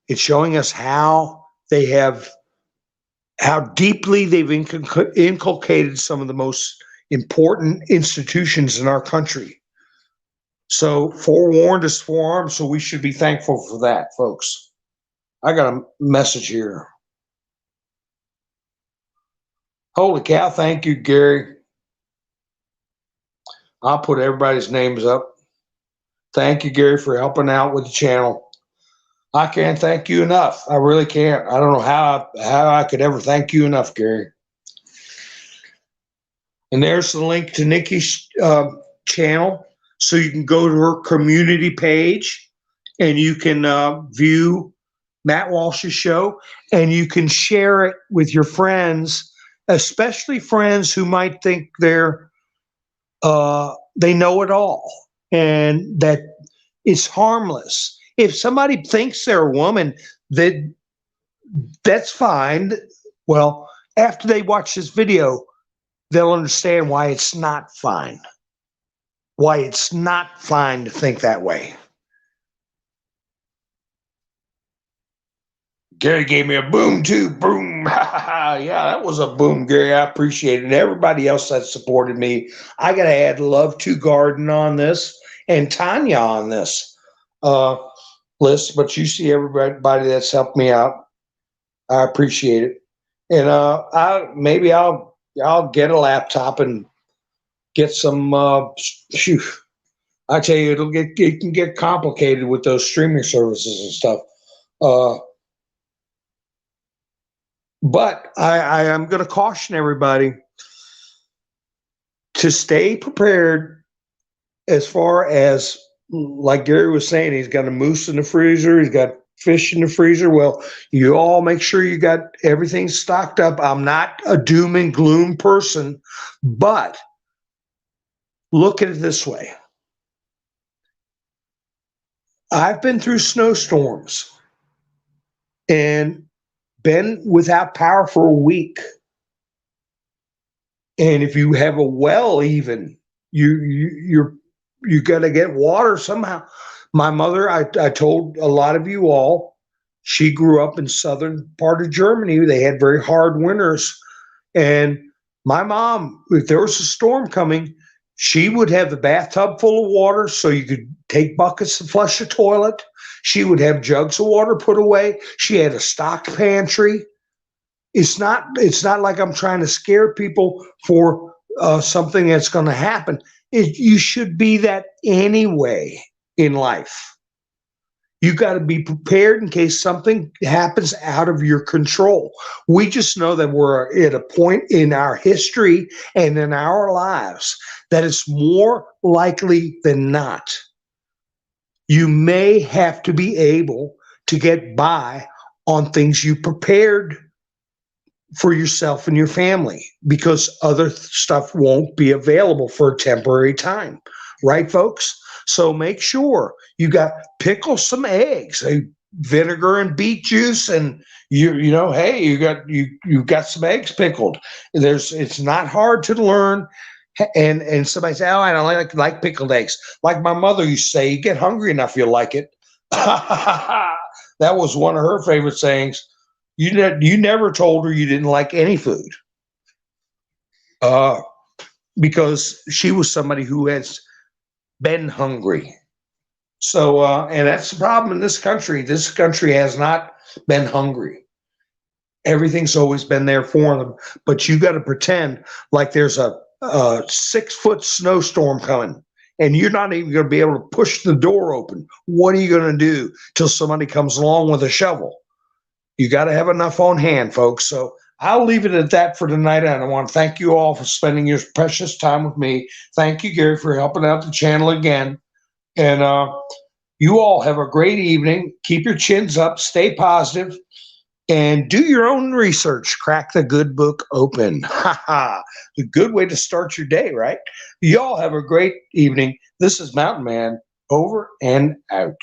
It's showing us how deeply they've inculcated some of the most important institutions in our country. So forewarned is forearmed, so we should be thankful for that, folks. I got a message here. Holy cow, thank you, Gary. I'll put everybody's names up. Thank you, Gary, for helping out with the channel. I can't thank you enough. I really can't. I don't know how I could ever thank you enough, Gary. And there's the link to Nikki's channel. So you can go to her community page, and you can view Matt Walsh's show, and you can share it with your friends, especially friends who might think they know it all, and that it's harmless. If somebody thinks they're a woman, that's fine. Well, after they watch this video, they'll understand why it's not fine. why it's not fine to think that way. Gary gave me a boom too. Boom. Yeah, that was a boom, Gary. I appreciate it. Everybody else that supported me. I got to add Love to Garden on this and Tanya on this list. But you see everybody that's helped me out. I appreciate it. And I'll get a laptop and get some. Phew, I tell you, it can get complicated with those streaming services and stuff. Uh, But I am going to caution everybody to stay prepared as far as, like Gary was saying, he's got a moose in the freezer, he's got fish in the freezer. Well, you all make sure you got everything stocked up. I'm not a doom and gloom person, but look at it this way. I've been through snowstorms and been without power for a week. And if you have a well, even you got to get water somehow. My mother, I told a lot of you all, she grew up in southern part of Germany. They had very hard winters, and my mom, if there was a storm coming, she would have the bathtub full of water so you could take buckets to flush the toilet. She would have jugs of water put away. She had a stocked pantry. It's not like I'm trying to scare people for something that's going to happen. You should be that anyway in life. You got to be prepared in case something happens out of your control. We just know that we're at a point in our history and in our lives that it's more likely than not. You may have to be able to get by on things you prepared for yourself and your family, because other stuff won't be available for a temporary time. Right, folks? So make sure you pickle some eggs, vinegar and beet juice, and hey, you got some eggs pickled. It's not hard to learn. And somebody say, oh, I don't like pickled eggs. Like my mother used to say, you get hungry enough, you'll like it. That was one of her favorite sayings. You never told her you didn't like any food, because she was somebody who has been hungry. So, and that's the problem in this country. This country has not been hungry. Everything's always been there for them. But you got to pretend like there's a 6-foot snowstorm coming, and you're not even going to be able to push the door open. What are you going to do till somebody comes along with a shovel? You got to have enough on hand, folks. So I'll leave it at that for tonight. And I want to thank you all for spending your precious time with me. Thank you, Gary, for helping out the channel again. And you all have a great evening. Keep your chins up, stay positive, and do your own research. Crack the good book open. A good way to start your day, right? You all have a great evening. This is Mountain Man, over and out.